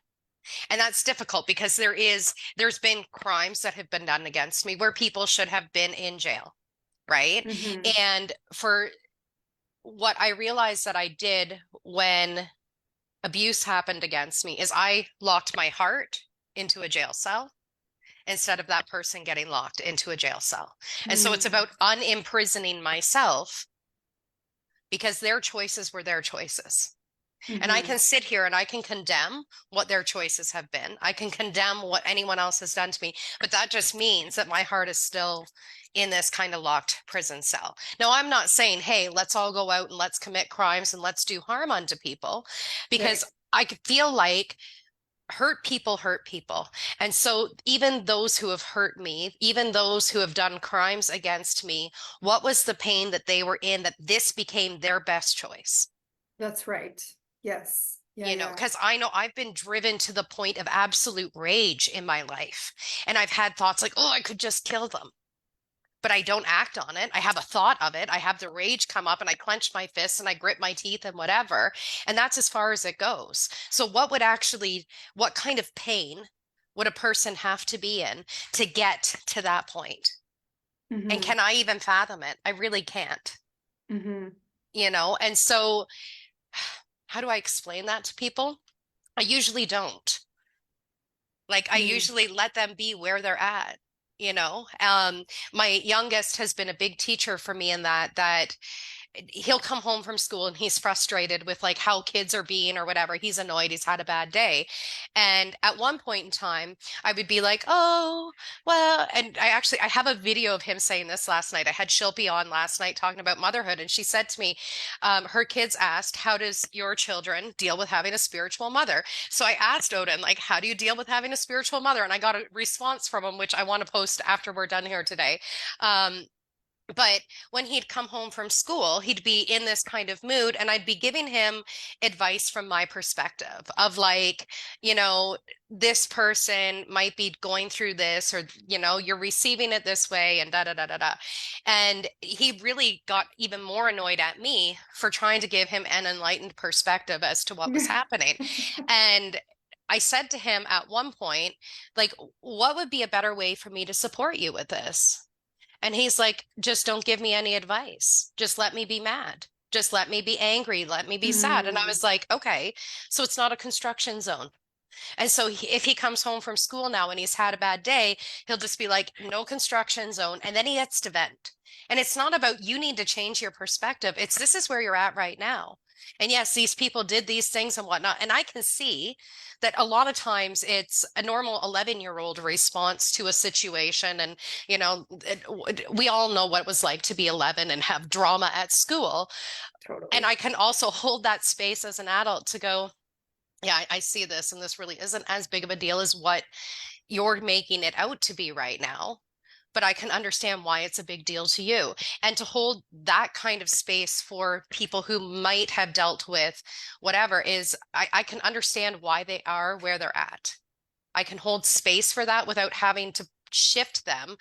And that's difficult because there's been crimes that have been done against me where people should have been in jail, right? hmm And for what I realized that I did when abuse happened against me is I locked my heart into a jail cell instead of that person getting locked into a jail cell. And so it's mm, about unimprisoning myself because their choices were their choices. And I Mm-hmm. can sit here and I can condemn what their choices have been. I can condemn what anyone else has done to me, but that just means that my heart is still in this kind of locked prison cell. Now, I'm not saying, hey, let's all go out and let's commit crimes and let's do harm unto people, because Right. I could feel like hurt people hurt people. And so even those who have hurt me, even those who have done crimes against me, what was the pain that they were in that this became their best choice? That's right. Yes. Yeah, You know, yeah. because I know I've been driven to the point of absolute rage in my life. And I've had thoughts like, oh, I could just kill them. But I don't act on it. I have a thought of it. I have the rage come up and I clench my fists and I grit my teeth and whatever. And that's as far as it goes. So, what kind of pain would a person have to be in to get to that point? And Mm-hmm. can I even fathom it? I really can't, Mm-hmm. you know? And so, how do I explain that to people? I usually don't. Like I Mm. usually let them be where they're at, you know. My youngest has been a big teacher for me in that he'll come home from school and he's frustrated with like how kids are being or whatever. He's annoyed, he's had a bad day. And at one point in time, I would be like, "Oh, well," and I have a video of him saying this last night. I had Shilpi on last night talking about motherhood, and she said to me, her kids asked, "How does your children deal with having a spiritual mother?" So I asked Odin, like, "How do you deal with having a spiritual mother?" And I got a response from him, which I want to post after we're done here today. Um, but when he'd come home from school, he'd be in this kind of mood, and I'd be giving him advice from my perspective of like, you know, this person might be going through this, or, you know, you're receiving it this way, and da da da da da. And he really got even more annoyed at me for trying to give him an enlightened perspective as to what was happening. And I said to him at one point, like, what would be a better way for me to support you with this? And he's like, just don't give me any advice. Just let me be mad. Just let me be angry. Let me be sad. And I Mm. was like, okay, so it's not a construction zone. And so if he comes home from school now and he's had a bad day, he'll just be like, no construction zone. And then he gets to vent. And it's not about you need to change your perspective. It's this is where you're at right now. And yes, these people did these things and whatnot. And I can see that a lot of times it's a normal 11-year-old response to a situation. And, you know, we all know what it was like to be 11 and have drama at school. And Totally. I can also hold that space as an adult to go, yeah, I see this, and this really isn't as big of a deal as what you're making it out to be right now. But I can understand why it's a big deal to you. And to hold that kind of space for people who might have dealt with whatever is, I can understand why they are where they're at. I can hold space for that without having to shift them.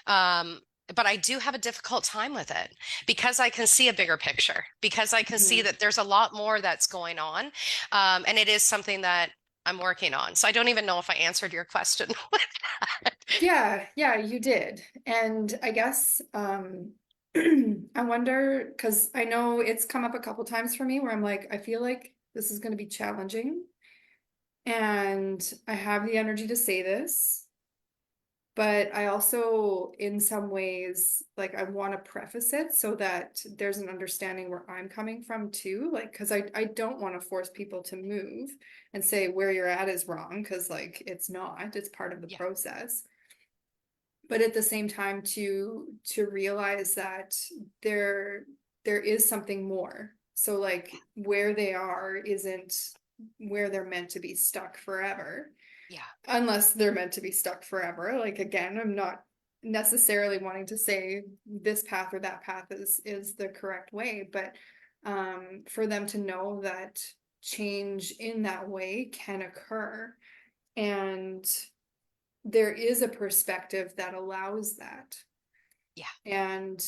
But I do have a difficult time with it because I can see a bigger picture, because I can see Mhm. that there's a lot more that's going on. And it is something that I'm working on. So I don't even know if I answered your question with that. Yeah, yeah, you did. And I guess I wonder because I know it's come up a couple times for me where I'm like, I feel like this is going to be challenging and I have the energy to say this, but I also in some ways like I want to preface it so that there's an understanding where I'm coming from too, like because I don't want to force people to move and say where you're at is wrong because like it's not, it's part of the Yeah, process, but at the same time to realize that there there is something more, so like where they are isn't where they're meant to be stuck forever, yeah, unless they're meant to be stuck forever. Like again, I'm not necessarily wanting to say this path or that path is the correct way, but for them to know that change in that way can occur, and there is a perspective that allows that. yeah, And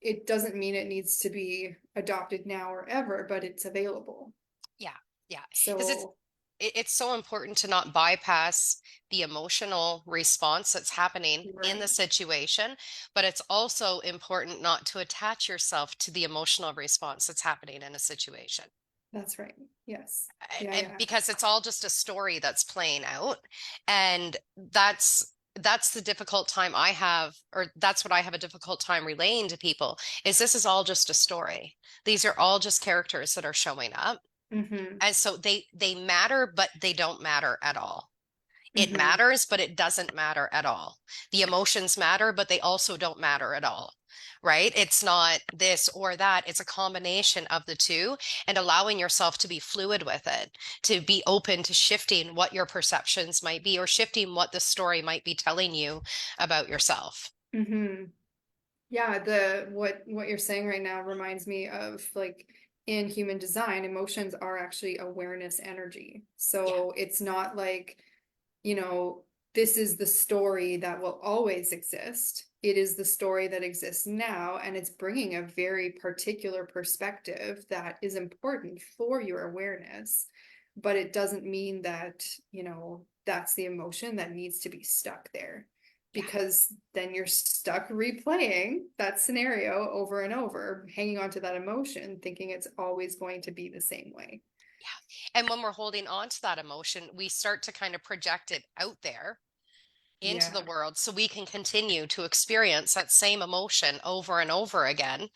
it doesn't mean it needs to be adopted now or ever, but it's available. yeah, yeah. Because So, it's so important to not bypass the emotional response that's happening in the right. situation, but it's also important not to attach yourself to the emotional response that's happening in a situation. That's right. Yes. Yeah, And yeah. because it's all just a story that's playing out, and that's the difficult time I have, or that's what I have a difficult time relaying to people, is this is all just a story. These are all just characters that are showing up. Mm-hmm. And so they matter, but they don't matter at all. It Mm-hmm. matters, but it doesn't matter at all. The emotions matter, but they also don't matter at all. Right? It's not this or that. It's a combination of the two, and allowing yourself to be fluid with it, to be open to shifting what your perceptions might be or shifting what the story might be telling you about yourself. Mm-hmm. Yeah, the what you're saying right now reminds me of like in human design, emotions are actually awareness energy. Yeah. So it's not like, you know, this is the story that will always exist. It is the story that exists now, and it's bringing a very particular perspective that is important for your awareness. But it doesn't mean that, that's the emotion that needs to be stuck there, Yeah. because then you're stuck replaying that scenario over and over, hanging on to that emotion, thinking it's always going to be the same way. Yeah. And when we're holding on to that emotion, we start to kind of project it out there into the Yeah, world so we can continue to experience that same emotion over and over again,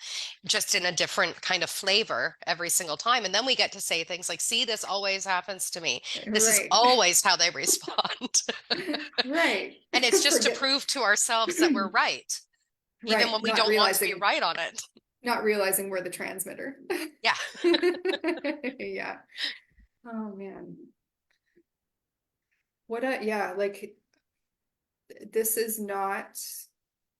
just in a different kind of flavor every single time. And then we get to say things like, see, this always happens to me. This is right. always how they respond. Right. And it's just to Forget. prove to ourselves that we're right, even when Right. we don't want to be right on it. Not realizing we're the transmitter. Yeah, Yeah. Oh man. Yeah, like this is not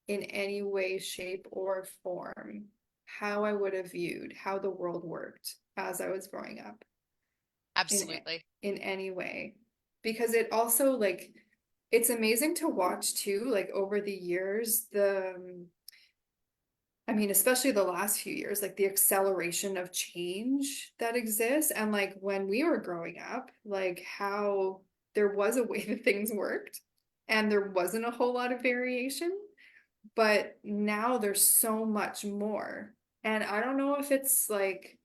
in any way, shape, or form how I would have viewed how the world worked as I was growing up in absolutely. in any way. Because it also like it's amazing to watch too, like over the years, I mean, especially the last few years, like the acceleration of change that exists. And like when we were growing up, like how there was a way that things worked and there wasn't a whole lot of variation. But now there's so much more. And I don't know if it's like,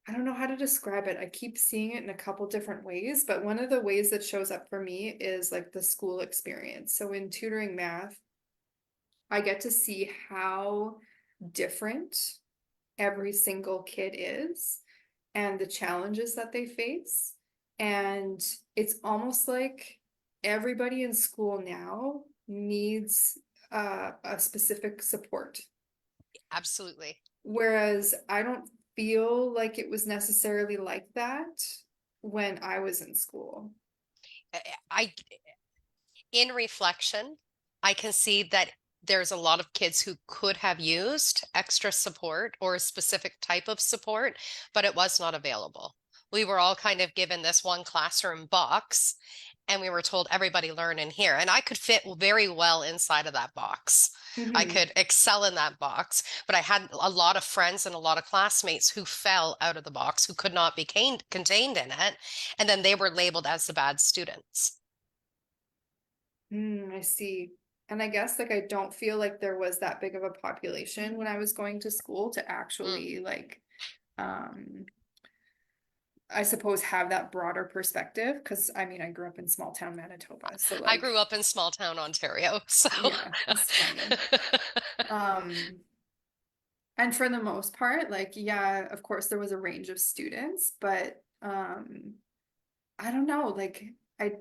I don't know how to describe it. I keep seeing it in a couple different ways, but one of the ways that shows up for me is like the school experience. So in tutoring math, I get to see how different every single kid is and the challenges that they face. And it's almost like everybody in school now needs a specific support. Absolutely. Whereas I don't feel like it was necessarily like that when I was in school. I, in reflection, I can see that there's a lot of kids who could have used extra support or a specific type of support, but it was not available. We were all kind of given this one classroom box, and we were told everybody learn in here. And I could fit very well inside of that box. I Hmm. could excel in that box, but I had a lot of friends and a lot of classmates who fell out of the box, who could not be contained in it. And then they were labeled as the bad students. I see. And I guess like I don't feel like there was that big of a population when I was going to school to Mm. actually like um I suppose have that broader perspective, because I mean I grew up in small town Manitoba. So I grew like up in small town Ontario, so yeah, it's tiny. Um and for the most part, like yeah, of course there was a range of students, but I don't know, like I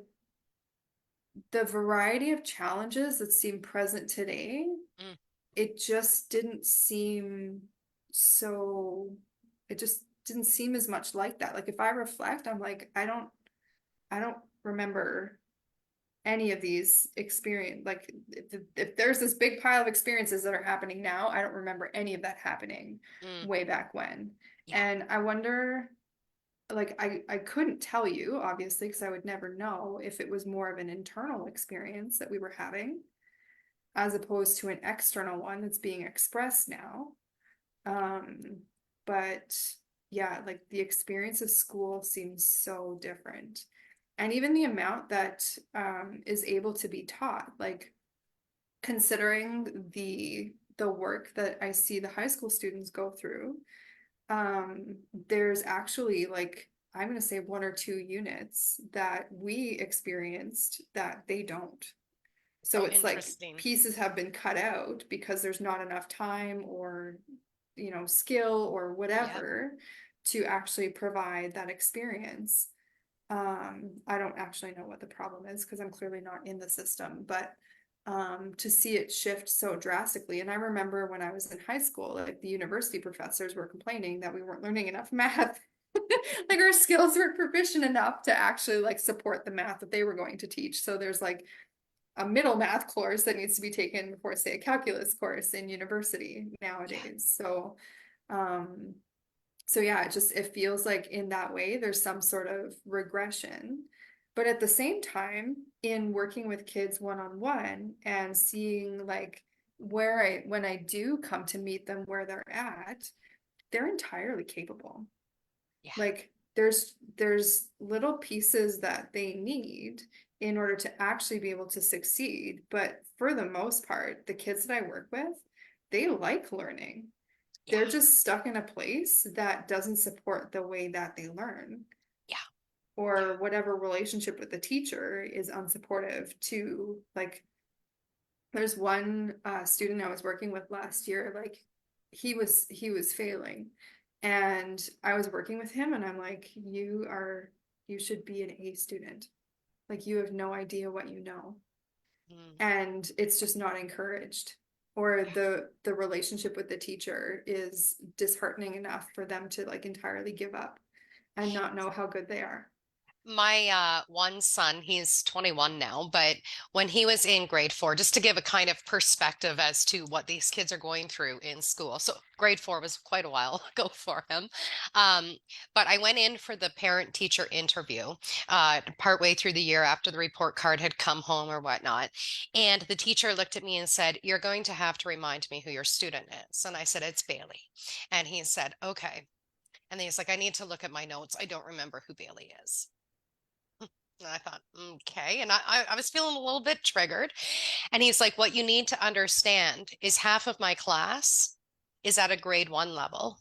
the variety of challenges that seem present today, Mm, it just didn't seem so, it just didn't seem as much like that. Like if I reflect, I'm like, I don't remember any of these experience. Like if there's this big pile of experiences that are happening now, I don't remember any of that happening mm, way back when. yeah, And I wonder, like I couldn't tell you obviously because I would never know if it was more of an internal experience that we were having as opposed to an external one that's being expressed now. Um, but yeah, like the experience of school seems so different. And even the amount that is able to be taught, like considering the work that I see the high school students go through, there's actually like I'm going to say one or two units that we experienced that they don't. So oh, it's like interesting. pieces have been cut out because there's not enough time or skill or Yep. whatever to actually provide that experience. I don't actually know what the problem is because I'm clearly not in the system, but to see it shift so drastically. And I remember when I was in high school, like the university professors were complaining that we weren't learning enough math. Like our skills were proficient enough to actually like support the math that they were going to teach. So there's like a middle math course that needs to be taken before, say, a calculus course in university Yeah. nowadays. Um, so yeah, it feels like in that way there's some sort of regression. But at the same time, in working with kids one-on-one and seeing like when I do come to meet them where they're at, they're entirely capable. Yeah. Like there's little pieces that they need in order to actually be able to succeed, but for the most part, the kids that I work with, they like learning. Yeah. They're just stuck in a place that doesn't support the way that they learn, Yeah. or whatever relationship with the teacher is unsupportive to like there's one student I was working with last year, like he was failing, and I was working with him, and I'm like, you should be an A student. Like you have no idea what you know, Mm. and it's just not encouraged. Or Yeah. the relationship with the teacher is disheartening enough for them to like entirely give up and not know how good they are. My one son, he's 21 now, but when he was in grade 4, just to give a kind of perspective as to what these kids are going through in school. So grade 4 was quite a while ago for him. Um, but I went in for the parent teacher interview partway through the year after the report card had come home or whatnot. And the teacher looked at me and said, "You're going to have to remind me who your student is." And I said, "It's Bailey." And he said, "Okay." And then he's like, "I need to look at my notes. I don't remember who Bailey is." And I thought, okay. And I was feeling a little bit triggered. And he's like, "What you need to understand is half of my class is at a grade 1 level,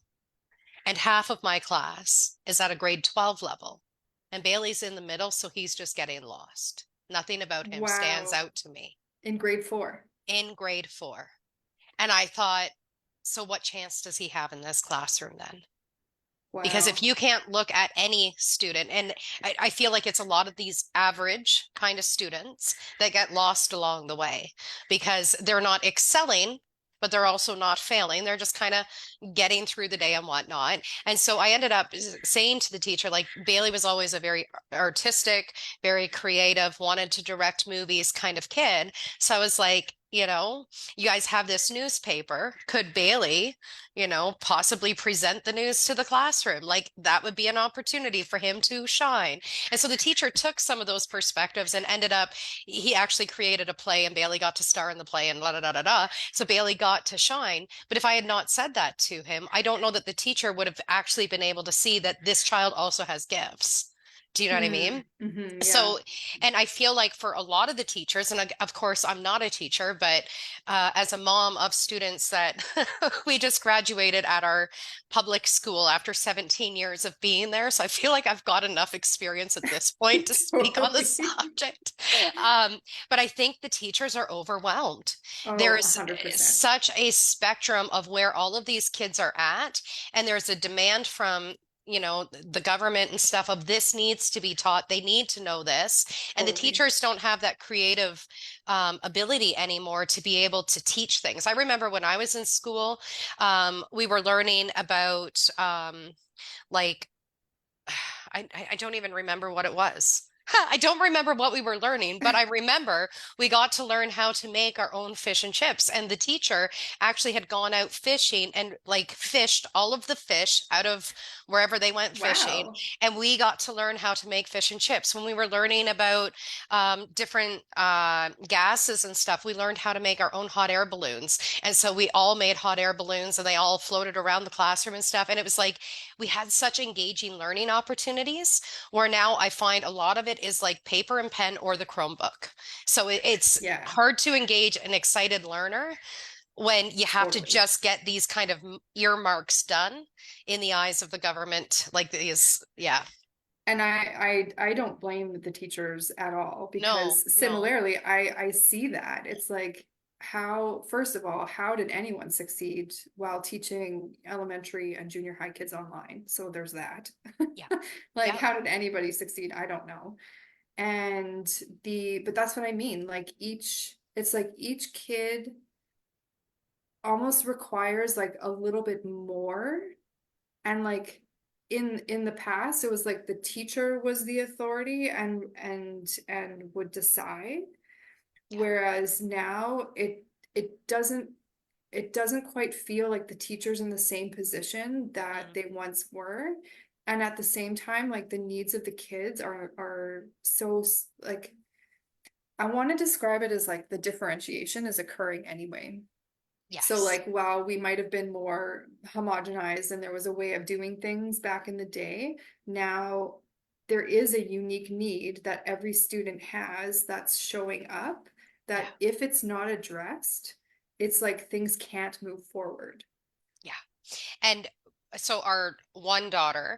and half of my class is at a grade 12 level. And Bailey's in the middle, so he's just getting lost. Nothing about him stands Wow. out to me." In grade 4. In grade 4. And I thought, so what chance does he have in this classroom then? Because if Wow. you can't look at any student, and I feel like it's a lot of these average kind of students that get lost along the way because they're not excelling, but they're also not failing. They're just kind of getting through the day and whatnot. And so I ended up saying to the teacher, like, Bailey was always a very artistic, very creative, wanted to direct movies kind of kid. So I was like, you guys have this newspaper. Could Bailey possibly present the news to the classroom? Like that would be an opportunity for him to shine. And so the teacher took some of those perspectives and ended up, he actually created a play and Bailey got to star in the play and la da da da da. So Bailey got to shine. But if I had not said that to him, I don't know that the teacher would have actually been able to see that this child also has gifts. Do you know what I Mm, mean? yeah. So, and I feel like for a lot of the teachers, and of course, I'm not a teacher, but as a mom of students that we just graduated at our public school after 17 years of being there. So I feel like I've got enough experience at this point to speak on the Totally. subject. Um, but I think the teachers are overwhelmed. Oh, There's 100%. such a spectrum of where all of these kids are at, and there's a demand from the government and stuff of this needs to be taught. They need to know this. And the Totally. teachers don't have that creative ability anymore to be able to teach things. I remember when I was in school, we were learning about like I don't even remember what it was. I don't remember what we were learning, but I remember we got to learn how to make our own fish and chips. And the teacher actually had gone out fishing and like fished all of the fish out of wherever they went fishing. Wow. And we got to learn how to make fish and chips. When we were learning about different gases and stuff, we learned how to make our own hot air balloons. And so we all made hot air balloons and they all floated around the classroom and stuff. And it was like, we had such engaging learning opportunities where now I find a lot of it is like paper and pen or the Chromebook. So it's Yeah, hard to engage an excited learner when you have to totally. just get these kind of earmarks done in the eyes of the government. Like these, yeah, And I don't blame the teachers at all no, because no, similarly I see that. It's like how, first of all, how did anyone succeed while teaching elementary and junior high kids online? So there's that. Yeah. Like, Yep. how did anybody succeed? I don't know. And but that's what I mean. Like it's like each kid almost requires like a little bit more. And like in the past, it was like the teacher was the authority and would decide. Whereas now it doesn't it doesn't quite feel like the teacher's in the same position that Mm, they once were. And at the same time, like the needs of the kids are so like I want to describe it as like the differentiation is occurring anyway. So yes. like while we might have been more homogenized and there was a way of doing things back in the day, now there is a unique need that every student has that's showing up Yeah. that if it's not addressed, it's like things can't move forward. Yeah. And so our one daughter,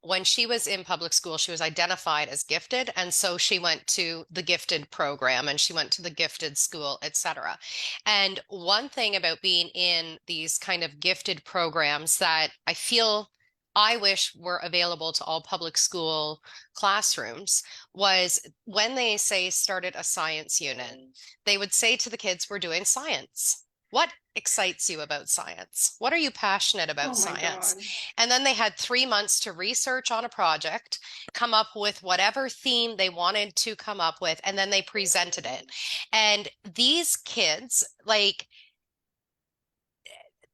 when she was in public school, she was identified as gifted. And so she went to the gifted program and she went to the gifted school, etc. And one thing about being in these kind of gifted programs that I wish were available to all public school classrooms was when they say started a science unit, they would say to the kids, we're doing science. What excites you about science? What are you passionate Oh about my science? God. And then they had 3 months to research on a project, come up with whatever theme they wanted to come up with, and then they presented it. And these kids, like,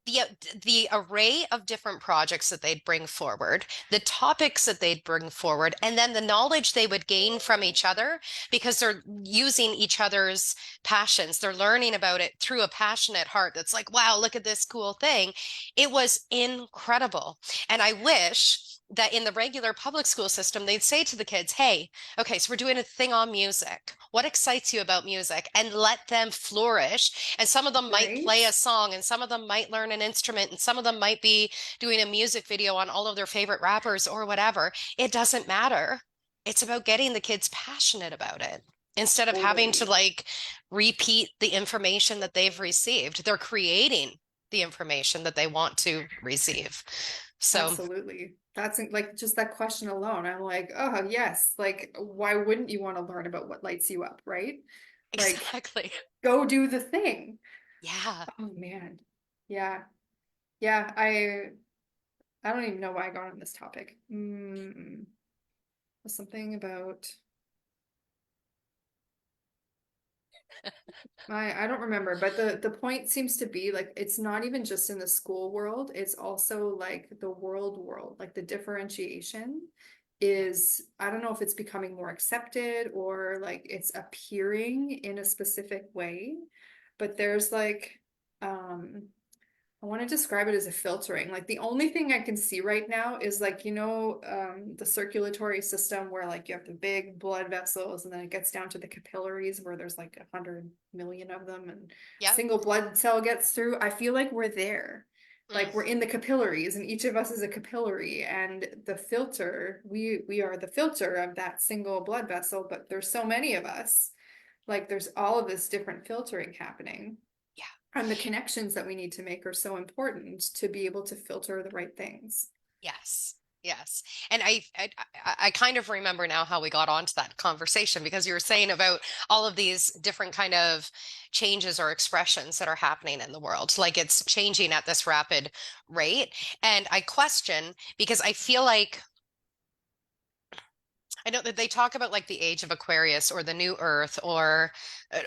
the the array of different projects that they'd bring forward, the topics that they'd bring forward, and then the knowledge they would gain from each other because they're using each other's passions. They're learning about it through a passionate heart that's like, wow, look at this cool thing. It was incredible. And I wish that in the regular public school system, they'd say to the kids, hey, okay, so we're doing a thing on music. What excites you about music? And let them flourish. And some of them might Right? play a song, and some of them might learn an instrument, and some of them might be doing a music video on all of their favorite rappers or whatever. It doesn't matter. It's about getting the kids passionate about it instead of having to Totally. like repeat the information that they've received. They're creating the information that they want to receive. So, Absolutely. That's like just that question alone. I'm like, oh, yes. Like, why wouldn't you want to learn about what lights you up, right? Like, exactly. go do the thing. Yeah. Oh man. Yeah. Yeah. I don't even know why I got on this topic. Something about I don't remember, but the point seems to be like it's not even just in the school world, it's also like the world, like the differentiation Yeah. is I don't know if it's becoming more accepted or like it's appearing in a specific way, but there's like I want to describe it as a filtering. Like the only thing I can see right now is like, the circulatory system where like you have the big blood vessels and then it gets down to the capillaries where there's like 100 million of them and Yeah. single blood cell gets through. I feel like we're there. Like we're Mm, in the capillaries and each of us is a capillary and the filter, we are the filter of that single blood vessel, but there's so many of us. Like there's all of this different filtering happening. yeah. And the connections that we need to make are so important to be able to filter the right things. Yes. Yes. And I kind of remember now how we got onto that conversation because you were saying about all of these different kind of changes or expressions that are happening in the world. Like it's changing at this rapid rate. And I question because I feel like I know that they talk about like the age of Aquarius or the new Earth or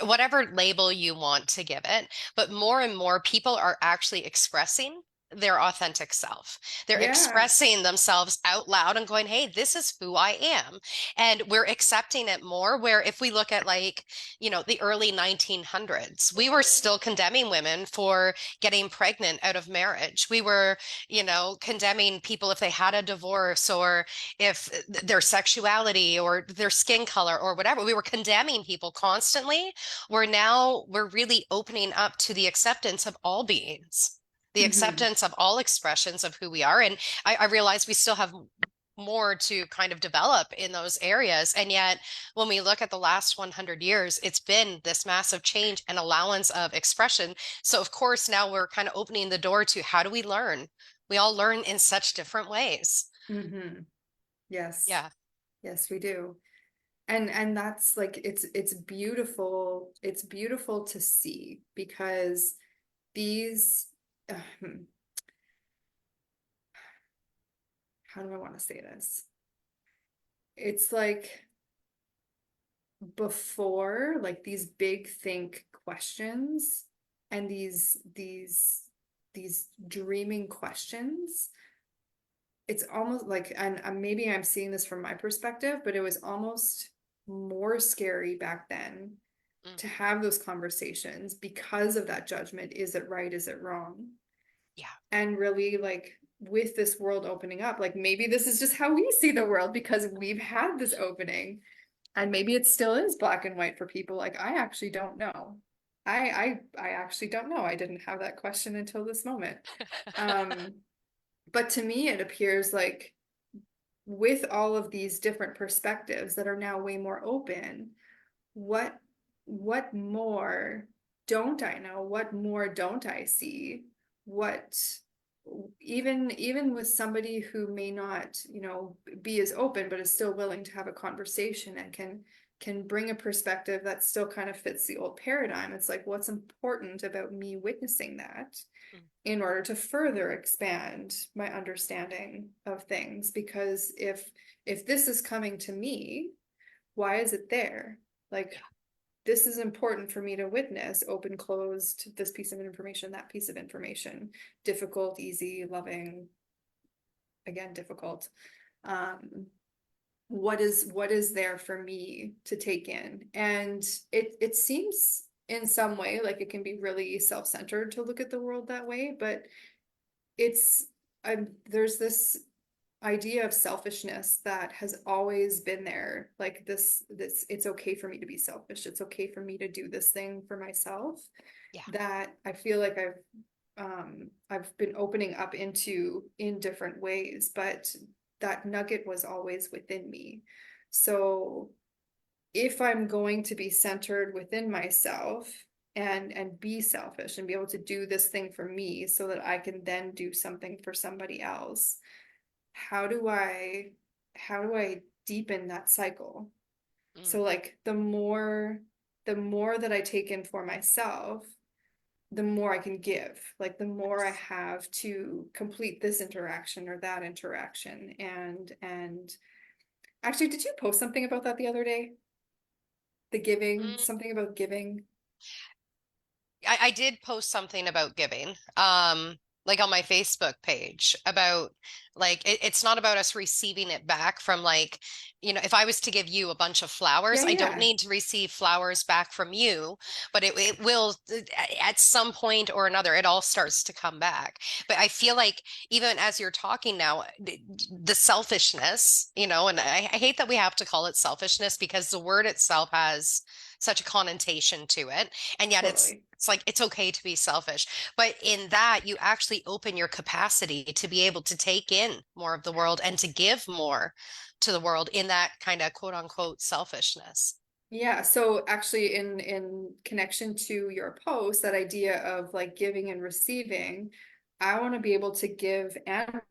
whatever label you want to give it. But more and more people are actually expressing their authentic self. They're Yeah. expressing themselves out loud and going, hey, this is who I am. And we're accepting it more. Where if we look at like, the early 1900s, we were still condemning women for getting pregnant out of marriage. We were, condemning people if they had a divorce or if their sexuality or their skin color or whatever. We were condemning people constantly. We're really opening up to the acceptance of all beings, the Hmm. acceptance of all expressions of who we are. And I realize we still have more to kind of develop in those areas. And yet, when we look at the last 100 years, it's been this massive change and allowance of expression. So, of course, now we're kind of opening the door to how do we learn? We all learn in such different ways. Mm-hmm. Yes. Yeah. Yes, we do. And that's like it's beautiful. It's beautiful to see because these how do I want to say this? It's like before, like these big think questions and these dreaming questions, it's almost like, and maybe I'm seeing this from my perspective, but it was almost more scary back then Mm, to have those conversations because of that judgment. Is it right? Is it wrong? yeah. And really, like, with this world opening up, like maybe this is just how we see the world because we've had this opening, and maybe it still is black and white for people. Like, I actually don't know. I actually don't know. I didn't have that question until this moment. Um, but to me, it appears like with all of these different perspectives that are now way more open, what what more don't I know? What more don't I see? What even with somebody who may not, be as open, but is still willing to have a conversation and can bring a perspective that still kind of fits the old paradigm. It's like, what's important about me witnessing that Mm, in order to further expand my understanding of things? Because if this is coming to me, why is it there? Like, yeah. this is important for me to witness, open, closed, this piece of information, that piece of information, difficult, easy, loving, again, difficult. Um, what is there for me to take in? And it seems in some way like it can be really self-centered to look at the world that way, but it's there's this idea of selfishness that has always been there. Like this it's okay for me to be selfish, it's okay for me to do this thing for myself, Yeah. that I feel like I've been opening up into in different ways, but that nugget was always within me. So if I'm going to be centered within myself and be selfish and be able to do this thing for me so that I can then do something for somebody else, how do I deepen that cycle? Mm, So like the more that I take in for myself, the more I can give, like the more I yes. have to complete this interaction or that interaction. And actually, did you post something about that the other day? The giving, Mm, something about giving. I did post something about giving, like on my Facebook page about like it's not about us receiving it back from like, if I was to give you a bunch of flowers, Yeah, I don't yeah, need to receive flowers back from you, but it will at some point or another, it all starts to come back. But I feel like even as you're talking now, the selfishness, and I hate that we have to call it selfishness because the word itself has such a connotation to it, and yet it's totally. it's like it's okay to be selfish, but in that you actually open your capacity to be able to take in more of the world and to give more to the world in that kind of quote unquote selfishness. Yeah, so actually in connection to your post, that idea of like giving and receiving, I want to be able to give and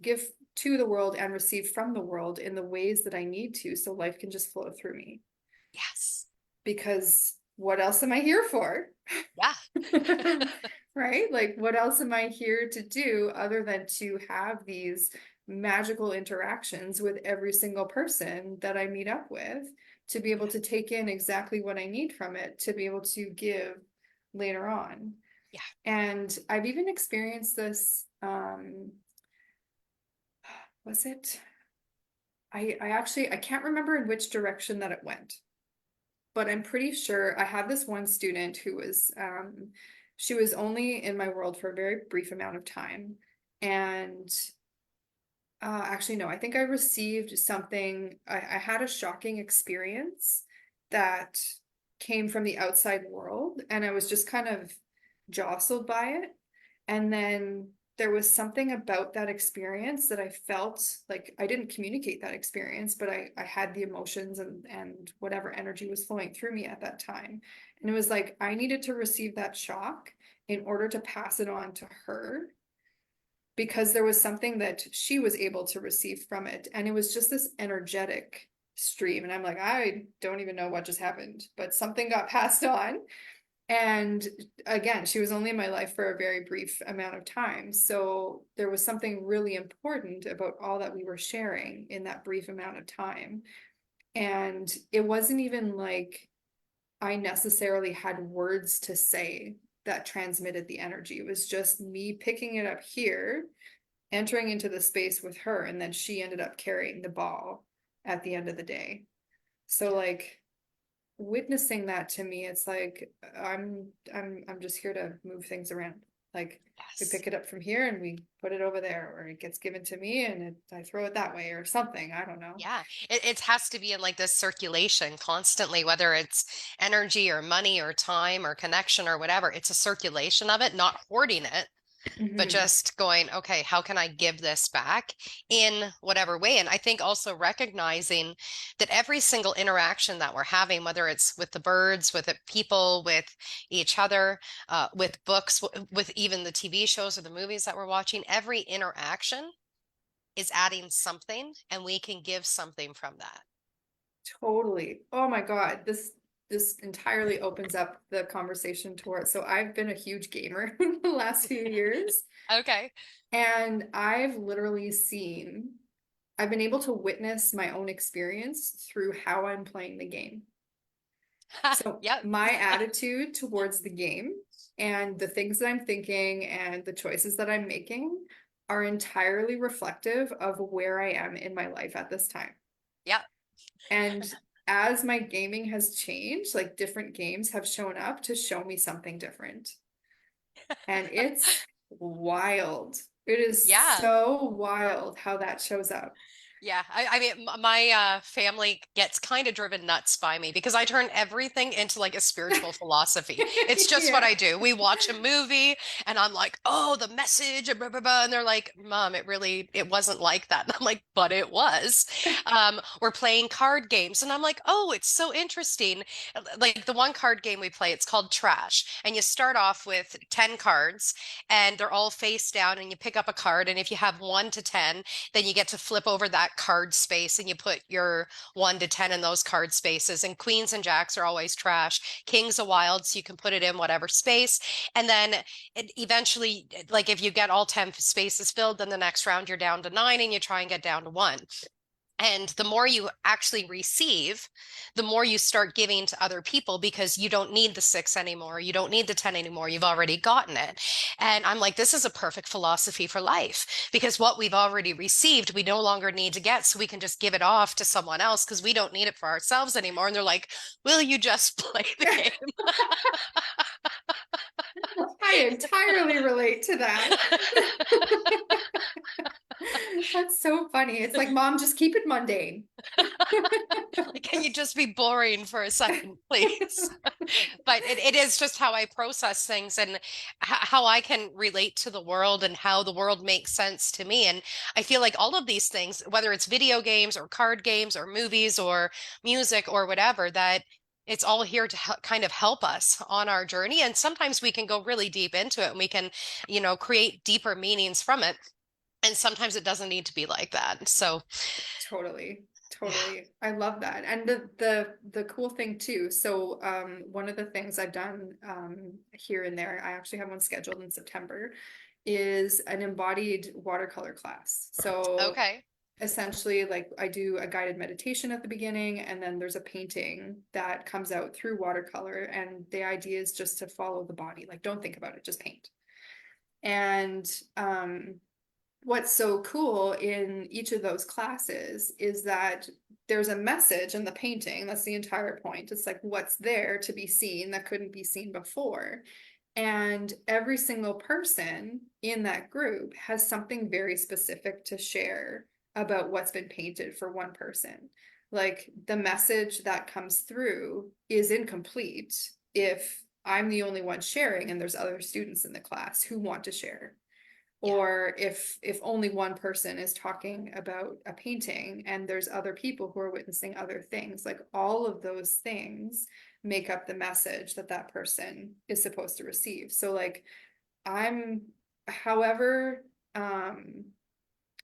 give to the world and receive from the world in the ways that I need to, so life can just flow through me. Yes. Because what else am I here for? Yeah. Right? Like, what else am I here to do other than to have these magical interactions with every single person that I meet up with, to be able to take in exactly what I need from it, to be able to give later on. Yeah. And I've even experienced this, was it? I can't remember in which direction that it went, but I'm pretty sure I had this one student who was she was only in my world for a very brief amount of time. And actually no, I think I received something. I had a shocking experience that came from the outside world, and I was just kind of jostled by it. And then there was something about that experience that I felt like I didn't communicate that experience, but I had the emotions and whatever energy was flowing through me at that time. And it was like I needed to receive that shock in order to pass it on to her because there was something that she was able to receive from it. And it was just this energetic stream. And I'm like, I don't even know what just happened, but something got passed on. And again, she was only in my life for a very brief amount of time. So there was something really important about all that we were sharing in that brief amount of time. And it wasn't even like I necessarily had words to say that transmitted the energy. It was just me picking it up here, entering into the space with her, and then she ended up carrying the ball at the end of the day. So like witnessing that to me, it's like I'm just here to move things around. Like we Yes. pick it up from here and we put it over there, or it gets given to me and I throw it that way or something. I don't know. Yeah, it has to be in like this circulation constantly, whether it's energy or money or time or connection or whatever. It's a circulation of it, not hoarding it, but Hmm. just going, okay, how can I give this back in whatever way? And I think also recognizing that every single interaction that we're having, whether it's with the birds, with the people, with each other, with books, with even the TV shows or the movies that we're watching, every interaction is adding something and we can give something from that. Totally. Oh my God. This entirely opens up the conversation towards. So I've been a huge gamer in the last few years, Okay. and I've been able to witness my own experience through how I'm playing the game. So Yep. my attitude towards the game and the things that I'm thinking and the choices that I'm making are entirely reflective of where I am in my life at this time. Yep. And as my gaming has changed, like different games have shown up to show me something different. And it's wild. It is Yeah. so wild how that shows up. Yeah, I mean, my family gets kind of driven nuts by me because I turn everything into like a spiritual philosophy. It's just what Yeah. I do. We watch a movie and I'm like, oh, the message, and blah, blah, blah. And they're like, Mom, it wasn't like that. And I'm like, but it was. We're playing card games and I'm like, oh, it's so interesting. Like the one card game we play, it's called Trash. And you start off with 10 cards and they're all face down and you pick up a card. And if you have 1 to 10, then you get to flip over that card space and you put your 1 to 10 in those card spaces. And queens and jacks are always trash. Kings a wild, so you can put it in whatever space. And then eventually, like if you get all 10 spaces filled, then the next round you're down to 9 and you try and get down to 1. And the more you actually receive, the more you start giving to other people because you don't need the 6 anymore. You don't need the 10 anymore. You've already gotten it. And I'm like, this is a perfect philosophy for life because what we've already received, we no longer need to get. So we can just give it off to someone else because we don't need it for ourselves anymore. And they're like, will you just play the game? I entirely relate to that. That's so funny. It's like, Mom, just keep it mundane. Like, can you just be boring for a second, please? But it is just how I process things and how I can relate to the world and how the world makes sense to me. And I feel like all of these things, whether it's video games or card games or movies or music or whatever, that it's all here to kind of help us on our journey. And sometimes we can go really deep into it and we can, create deeper meanings from it. And sometimes it doesn't need to be like that. So, Totally. yeah. Totally. I love that. And the cool thing too, so one of the things I've done here and there, I actually have one scheduled in September, is an embodied watercolor class. So Okay. essentially like I do a guided meditation at the beginning and then there's a painting that comes out through watercolor and the idea is just to follow the body. Like don't think about it, just paint. And what's so cool in each of those classes is that there's a message in the painting. That's the entire point. It's like what's there to be seen that couldn't be seen before. And every single person in that group has something very specific to share about what's been painted for one person. Like the message that comes through is incomplete if I'm the only one sharing and there's other students in the class who want to share. Yeah. Or if only one person is talking about a painting and there's other people who are witnessing other things, like all of those things make up the message that that person is supposed to receive. So like I'm, however,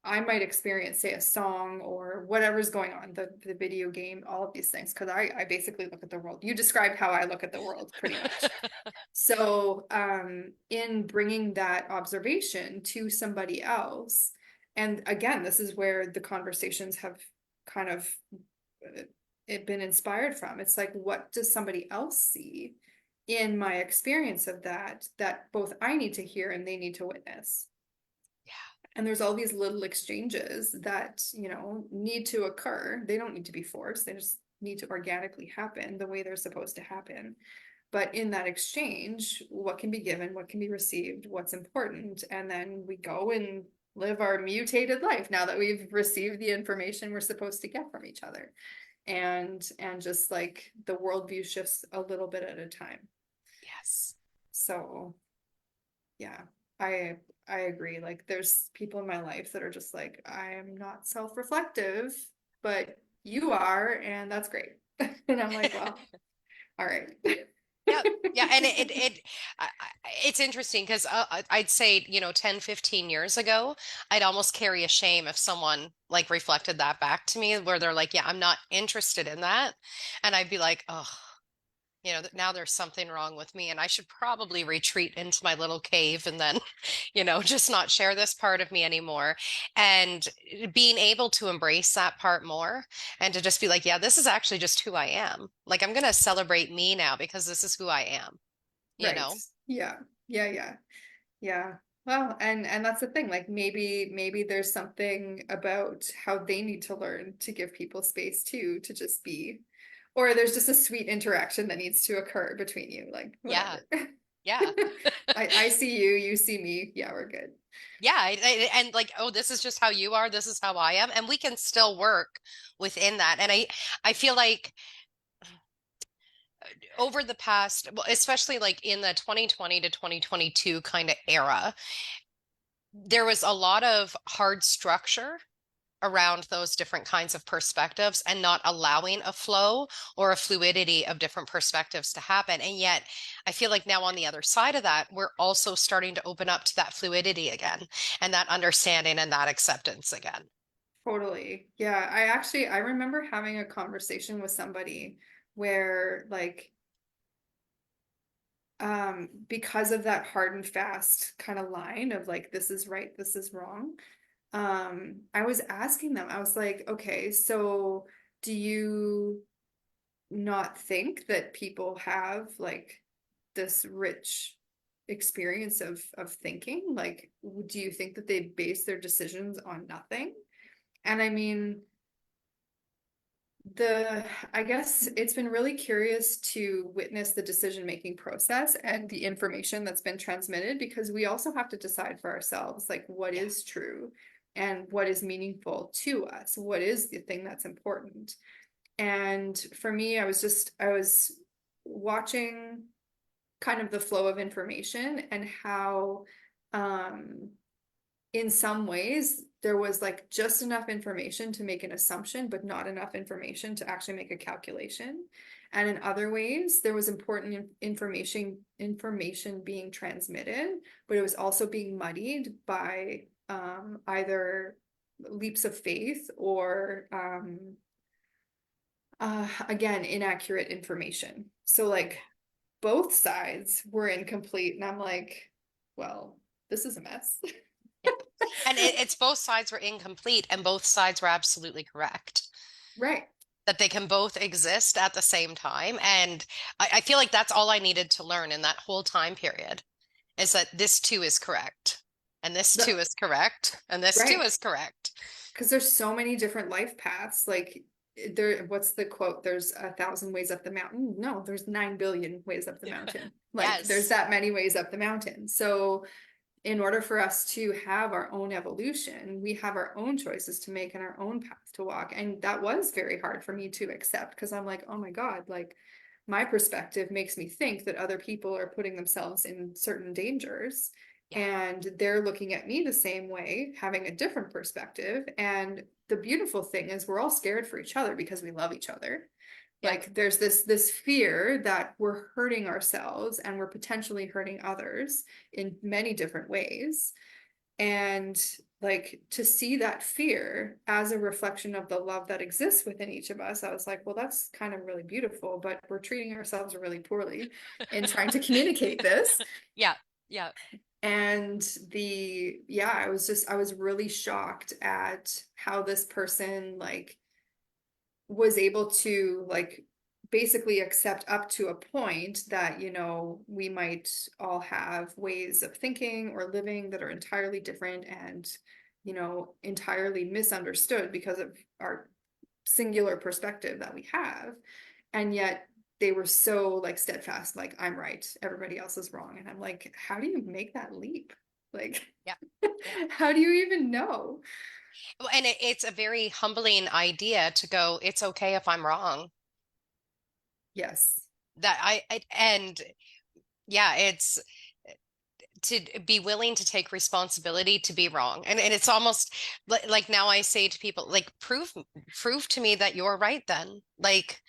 I might experience, say, a song or whatever's going on, the video game, all of these things, because I basically look at the world. You described how I look at the world pretty much. So, in bringing that observation to somebody else, and again, this is where the conversations have kind of it been inspired from. It's like, what does somebody else see in my experience of that, that both I need to hear and they need to witness? And there's all these little exchanges that, you know, need to occur. They don't need to be forced. They just need to organically happen the way they're supposed to happen. But in that exchange, what can be given, what can be received, what's important, and then we go and live our mutated life now that we've received the information we're supposed to get from each other. And just like the worldview shifts a little bit at a time. Yes. So yeah, I I agree. Like there's people in my life that are just like, I'm not self-reflective, but you are, and that's great. And I'm like, well, all right. Yeah. Yeah. And it's interesting because I'd say, 10, 15 years ago, I'd almost carry a shame if someone like reflected that back to me where they're like, yeah, I'm not interested in that. And I'd be like, oh, now there's something wrong with me and I should probably retreat into my little cave and then, just not share this part of me anymore. And being able to embrace that part more and to just be like, yeah, this is actually just who I am. Like, I'm going to celebrate me now because this is who I am, you Right. know? Yeah. Yeah, yeah. Yeah. Well, and that's the thing. Like maybe there's something about how they need to learn to give people space too, to just be, or there's just a sweet interaction that needs to occur between you, like Yeah. whatever. Yeah. I see you, you see me. Yeah, we're good. Yeah. And like, oh, this is just how you are. This is how I am. And we can still work within that. And I feel like over the past, well, especially like in the 2020 to 2022 kind of era, there was a lot of hard structure around those different kinds of perspectives and not allowing a flow or a fluidity of different perspectives to happen. And yet, I feel like now on the other side of that, we're also starting to open up to that fluidity again and that understanding and that acceptance again. Totally. Yeah, I remember having a conversation with somebody where like because of that hard and fast kind of line of like this is right, this is wrong. I was asking them, I was like, okay, so do you not think that people have like this rich experience of thinking? Like, do you think that they base their decisions on nothing? And I mean, the I guess it's been really curious to witness the decision-making process and the information that's been transmitted, because we also have to decide for ourselves like what Yeah. is true and what is meaningful to us, what is the thing that's important. And for me, I was watching kind of the flow of information and how um in some ways there was like just enough information to make an assumption but not enough information to actually make a calculation, and in other ways there was important information being transmitted, but it was also being muddied by either leaps of faith or again inaccurate information. So like both sides were incomplete, and I'm like, well, this is a mess. Yeah. And it's both sides were incomplete and both sides were absolutely correct. Right. That they can both exist at the same time. And I feel like that's all I needed to learn in that whole time period is that this too is correct. And this The, too is correct. And this too right. is correct. Because there's so many different life paths. Like there, what's the quote? There's 1,000 ways up the mountain. No, there's 9 billion ways up the mountain. Like there's Yes. that many ways up the mountain. So in order for us to have our own evolution, we have our own choices to make and our own path to walk. And that was very hard for me to accept, because I'm like, oh my God, like my perspective makes me think that other people are putting themselves in certain dangers. Yeah. and they're looking at me the same way, having a different perspective. And the beautiful thing is we're all scared for each other because we love each other. Yeah. Like there's this fear that we're hurting ourselves and we're potentially hurting others in many different ways. And like to see that fear as a reflection of the love that exists within each of us, I was like, well, that's kind of really beautiful, but we're treating ourselves really poorly in trying to communicate this. Yeah. Yeah. And yeah, I was really shocked at how this person like was able to like basically accept up to a point that, you know, we might all have ways of thinking or living that are entirely different and, you know, entirely misunderstood because of our singular perspective that we have. And yet they were so like steadfast, like, I'm right, everybody else is wrong. And I'm like, how do you make that leap? Like, Yeah. Yeah. how do you even know? Well, and it's a very humbling idea to go, it's okay if I'm wrong. Yes. That and yeah, it's to be willing to take responsibility to be wrong. And it's almost like now I say to people, like, prove to me that you're right then. Like,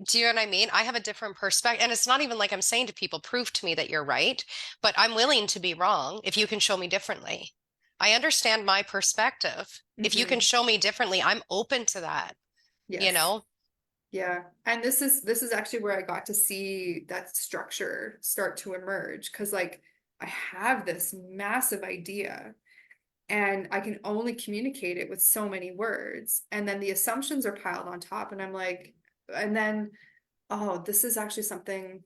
do you know what I mean? I have a different perspective. And it's not even like I'm saying to people, prove to me that you're right, but I'm willing to be wrong if you can show me differently. I understand my perspective. If you can Hmm. show me differently, I'm open to that, you Yes. know? Yeah. And this is actually where I got to see that structure start to emerge because like I have this massive idea and I can only communicate it with so many words. And then the assumptions are piled on top and I'm like, and then oh, this is actually something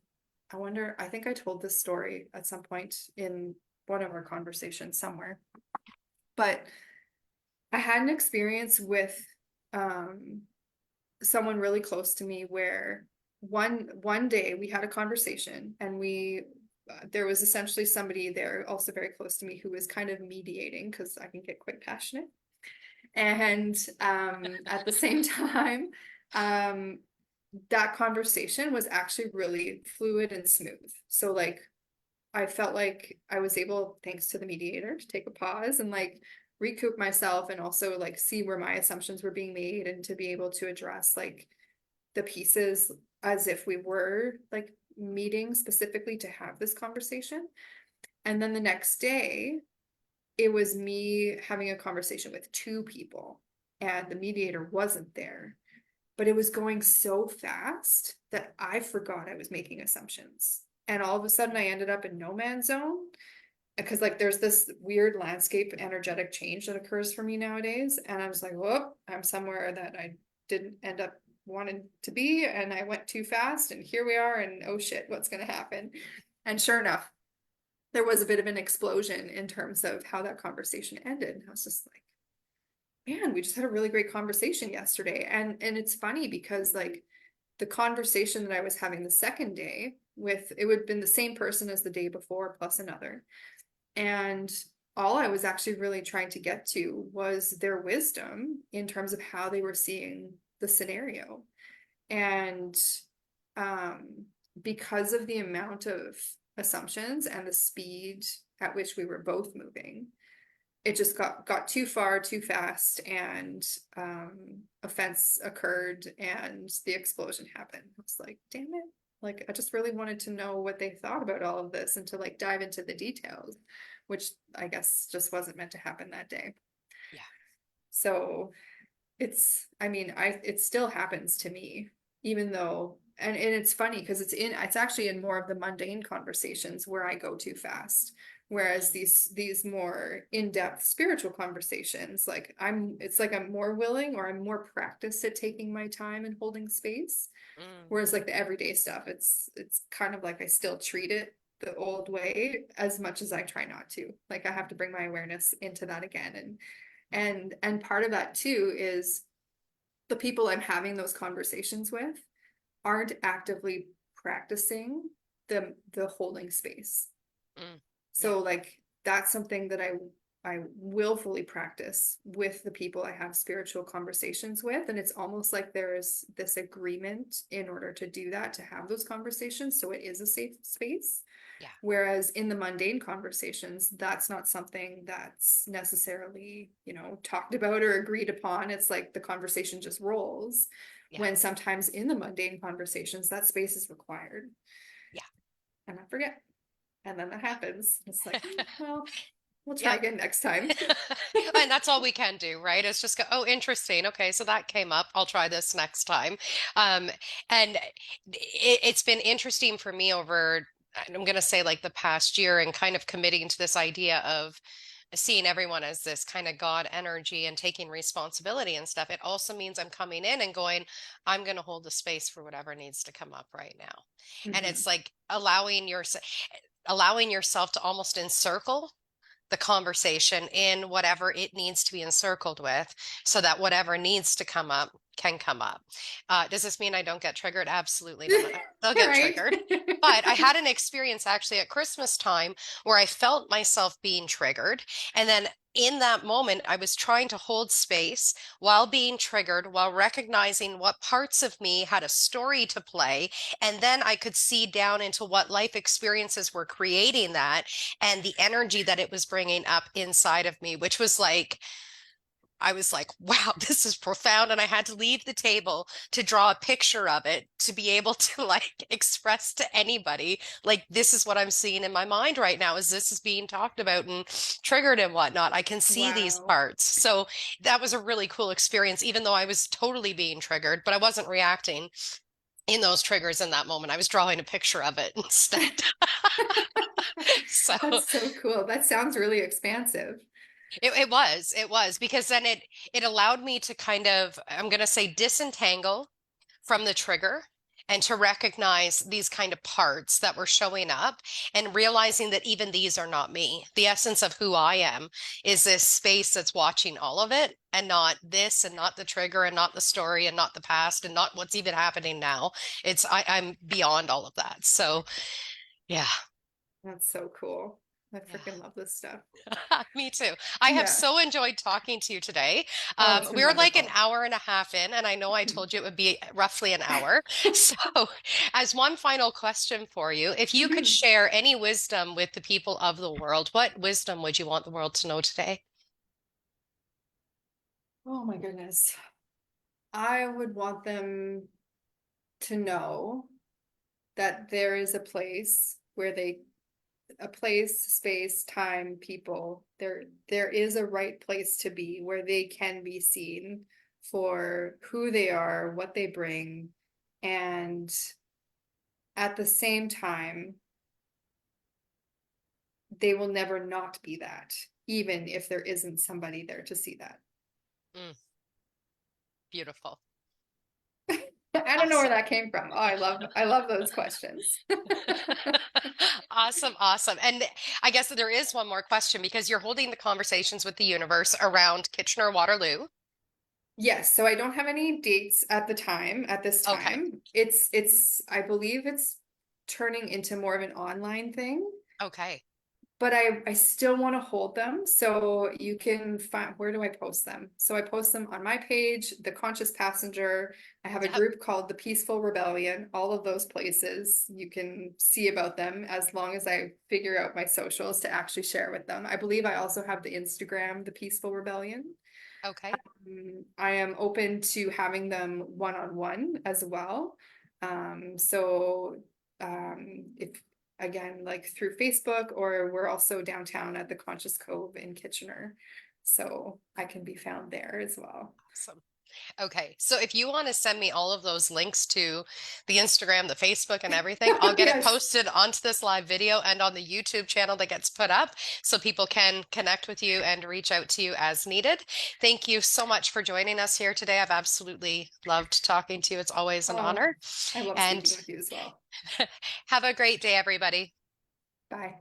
I wonder, I think I told this story at some point in one of our conversations somewhere. But I had an experience with um someone really close to me where one day we had a conversation and we there was essentially somebody there also very close to me who was kind of mediating because I can get quite passionate and at the same time um that conversation was actually really fluid and smooth, so like I felt like I was able, thanks to the mediator, to take a pause and like recoup myself and also like see where my assumptions were being made and to be able to address like the pieces as if we were like meeting specifically to have this conversation. And then the next day, it was me having a conversation with two people, and the mediator wasn't there. But it was going so fast that I forgot I was making assumptions. And all of a sudden, I ended up in no man's zone because like there's this weird landscape energetic change that occurs for me nowadays, and I was like, whoop, I'm somewhere that I didn't end up wanting to be, and I went too fast and here we are, and oh shit, what's going to happen? And sure enough, there was a bit of an explosion in terms of how that conversation ended. And I was just like, man, we just had a really great conversation yesterday. And it's funny because like the conversation that I was having the second day with, it would have been the same person as the day before plus another, and all I was actually really trying to get to was their wisdom in terms of how they were seeing the scenario. And um, because of the amount of assumptions and the speed at which we were both moving, it just got too far too fast, and offense occurred and the explosion happened. I was like, damn it, like I just really wanted to know what they thought about all of this and to like dive into the details, which I guess just wasn't meant to happen that day. Yeah. So it's, I mean, it still happens to me, even though, and it's funny because it's actually in more of the mundane conversations where I go too fast. Whereas Mm, these more in-depth spiritual conversations, like it's like I'm more willing or I'm more practiced at taking my time and holding space. mm, Whereas like the everyday stuff, it's kind of like I still treat it the old way as much as I try not to. Like I have to bring my awareness into that again. And part of that too is the people I'm having those conversations with aren't actively practicing the holding space. mm. Yeah. So like that's something that I willfully practice with the people I have spiritual conversations with. And it's almost like there's this agreement in order to do that, to have those conversations. So it is a safe space. Yeah. Whereas in the mundane conversations, that's not something that's necessarily, talked about or agreed upon. It's like the conversation just rolls. Yeah. When sometimes in the mundane conversations, that space is required. Yeah. And I forget. And then that happens. It's like, well, we'll try Yep. again next time. And that's all we can do, right? It's just go, oh, interesting. Okay, so that came up. I'll try this next time. Um, and it's been interesting for me over, I'm going to say like the past year and kind of committing to this idea of seeing everyone as this kind of God energy and taking responsibility and stuff. It also means I'm coming in and going, I'm going to hold the space for whatever needs to come up right now. And Mhm. it's like allowing yourself to almost encircle the conversation in whatever it needs to be encircled with so that whatever needs to come up can come up. Does this mean I don't get triggered? Absolutely not. I still get Right. triggered. But I had an experience actually at Christmas time where I felt myself being triggered. And then in that moment, I was trying to hold space while being triggered, while recognizing what parts of me had a story to play. And then I could see down into what life experiences were creating that and the energy that it was bringing up inside of me, which was like, I was like, wow, this is profound. And I had to leave the table to draw a picture of it to be able to like express to anybody, like, this is what I'm seeing in my mind right now as this is being talked about and triggered and whatnot. I can see these Wow. parts. So that was a really cool experience, even though I was totally being triggered, but I wasn't reacting in those triggers in that moment. I was drawing a picture of it instead. So That's so cool. That sounds really expansive. it was because then it allowed me to kind of, I'm going to say, disentangle from the trigger and to recognize these kind of parts that were showing up and realizing that even these are not me. The essence of who I am is this space that's watching all of it and not this and not the trigger and not the story and not the past and not what's even happening now. I'm beyond all of that. So yeah, That's so cool. I yeah. freaking love this stuff. Me too. I have Yeah. so enjoyed talking to you today. Oh, it's been We're like an wonderful. hour and a half in, and I know I told you it would be roughly an hour. So, as one final question for you, if you could share any wisdom with the people of the world, what wisdom would you want the world to know today? Oh my goodness. I would want them to know that there is a place where a place, space, time, people, there is a right place to be where they can be seen for who they are, what they bring, and at the same time, they will never not be that, even if there isn't somebody there to see that. Mm, beautiful. I don't know where Awesome. that came from. Oh, I love those questions. Awesome, awesome. And I guess that there is one more question because you're holding the conversations with the universe around Kitchener Waterloo. Yes, so I don't have any dates at this Okay, time. I believe it's turning into more of an online thing, okay. but I still want to hold them. So you can find, where do I post them? So I post them on my page, The Conscious Passenger. I have a Yep. group called The Peaceful Rebellion. All of those places you can see about them as long as I figure out my socials to actually share with them. I believe I also have the Instagram, The Peaceful Rebellion. Okay. I am open to having them one-on-one as well. So if again, like through Facebook, or we're also downtown at the Conscious Cove in Kitchener. So I can be found there as well. Awesome. Okay, so if you want to send me all of those links to the Instagram, the Facebook, and everything, I'll get it Yes. posted onto this live video and on the YouTube channel that gets put up so people can connect with you and reach out to you as needed. Thank you so much for joining us here today. I've absolutely loved talking to you. It's always an Oh, honor. I love And speaking with you as well. have a great day, everybody. Bye.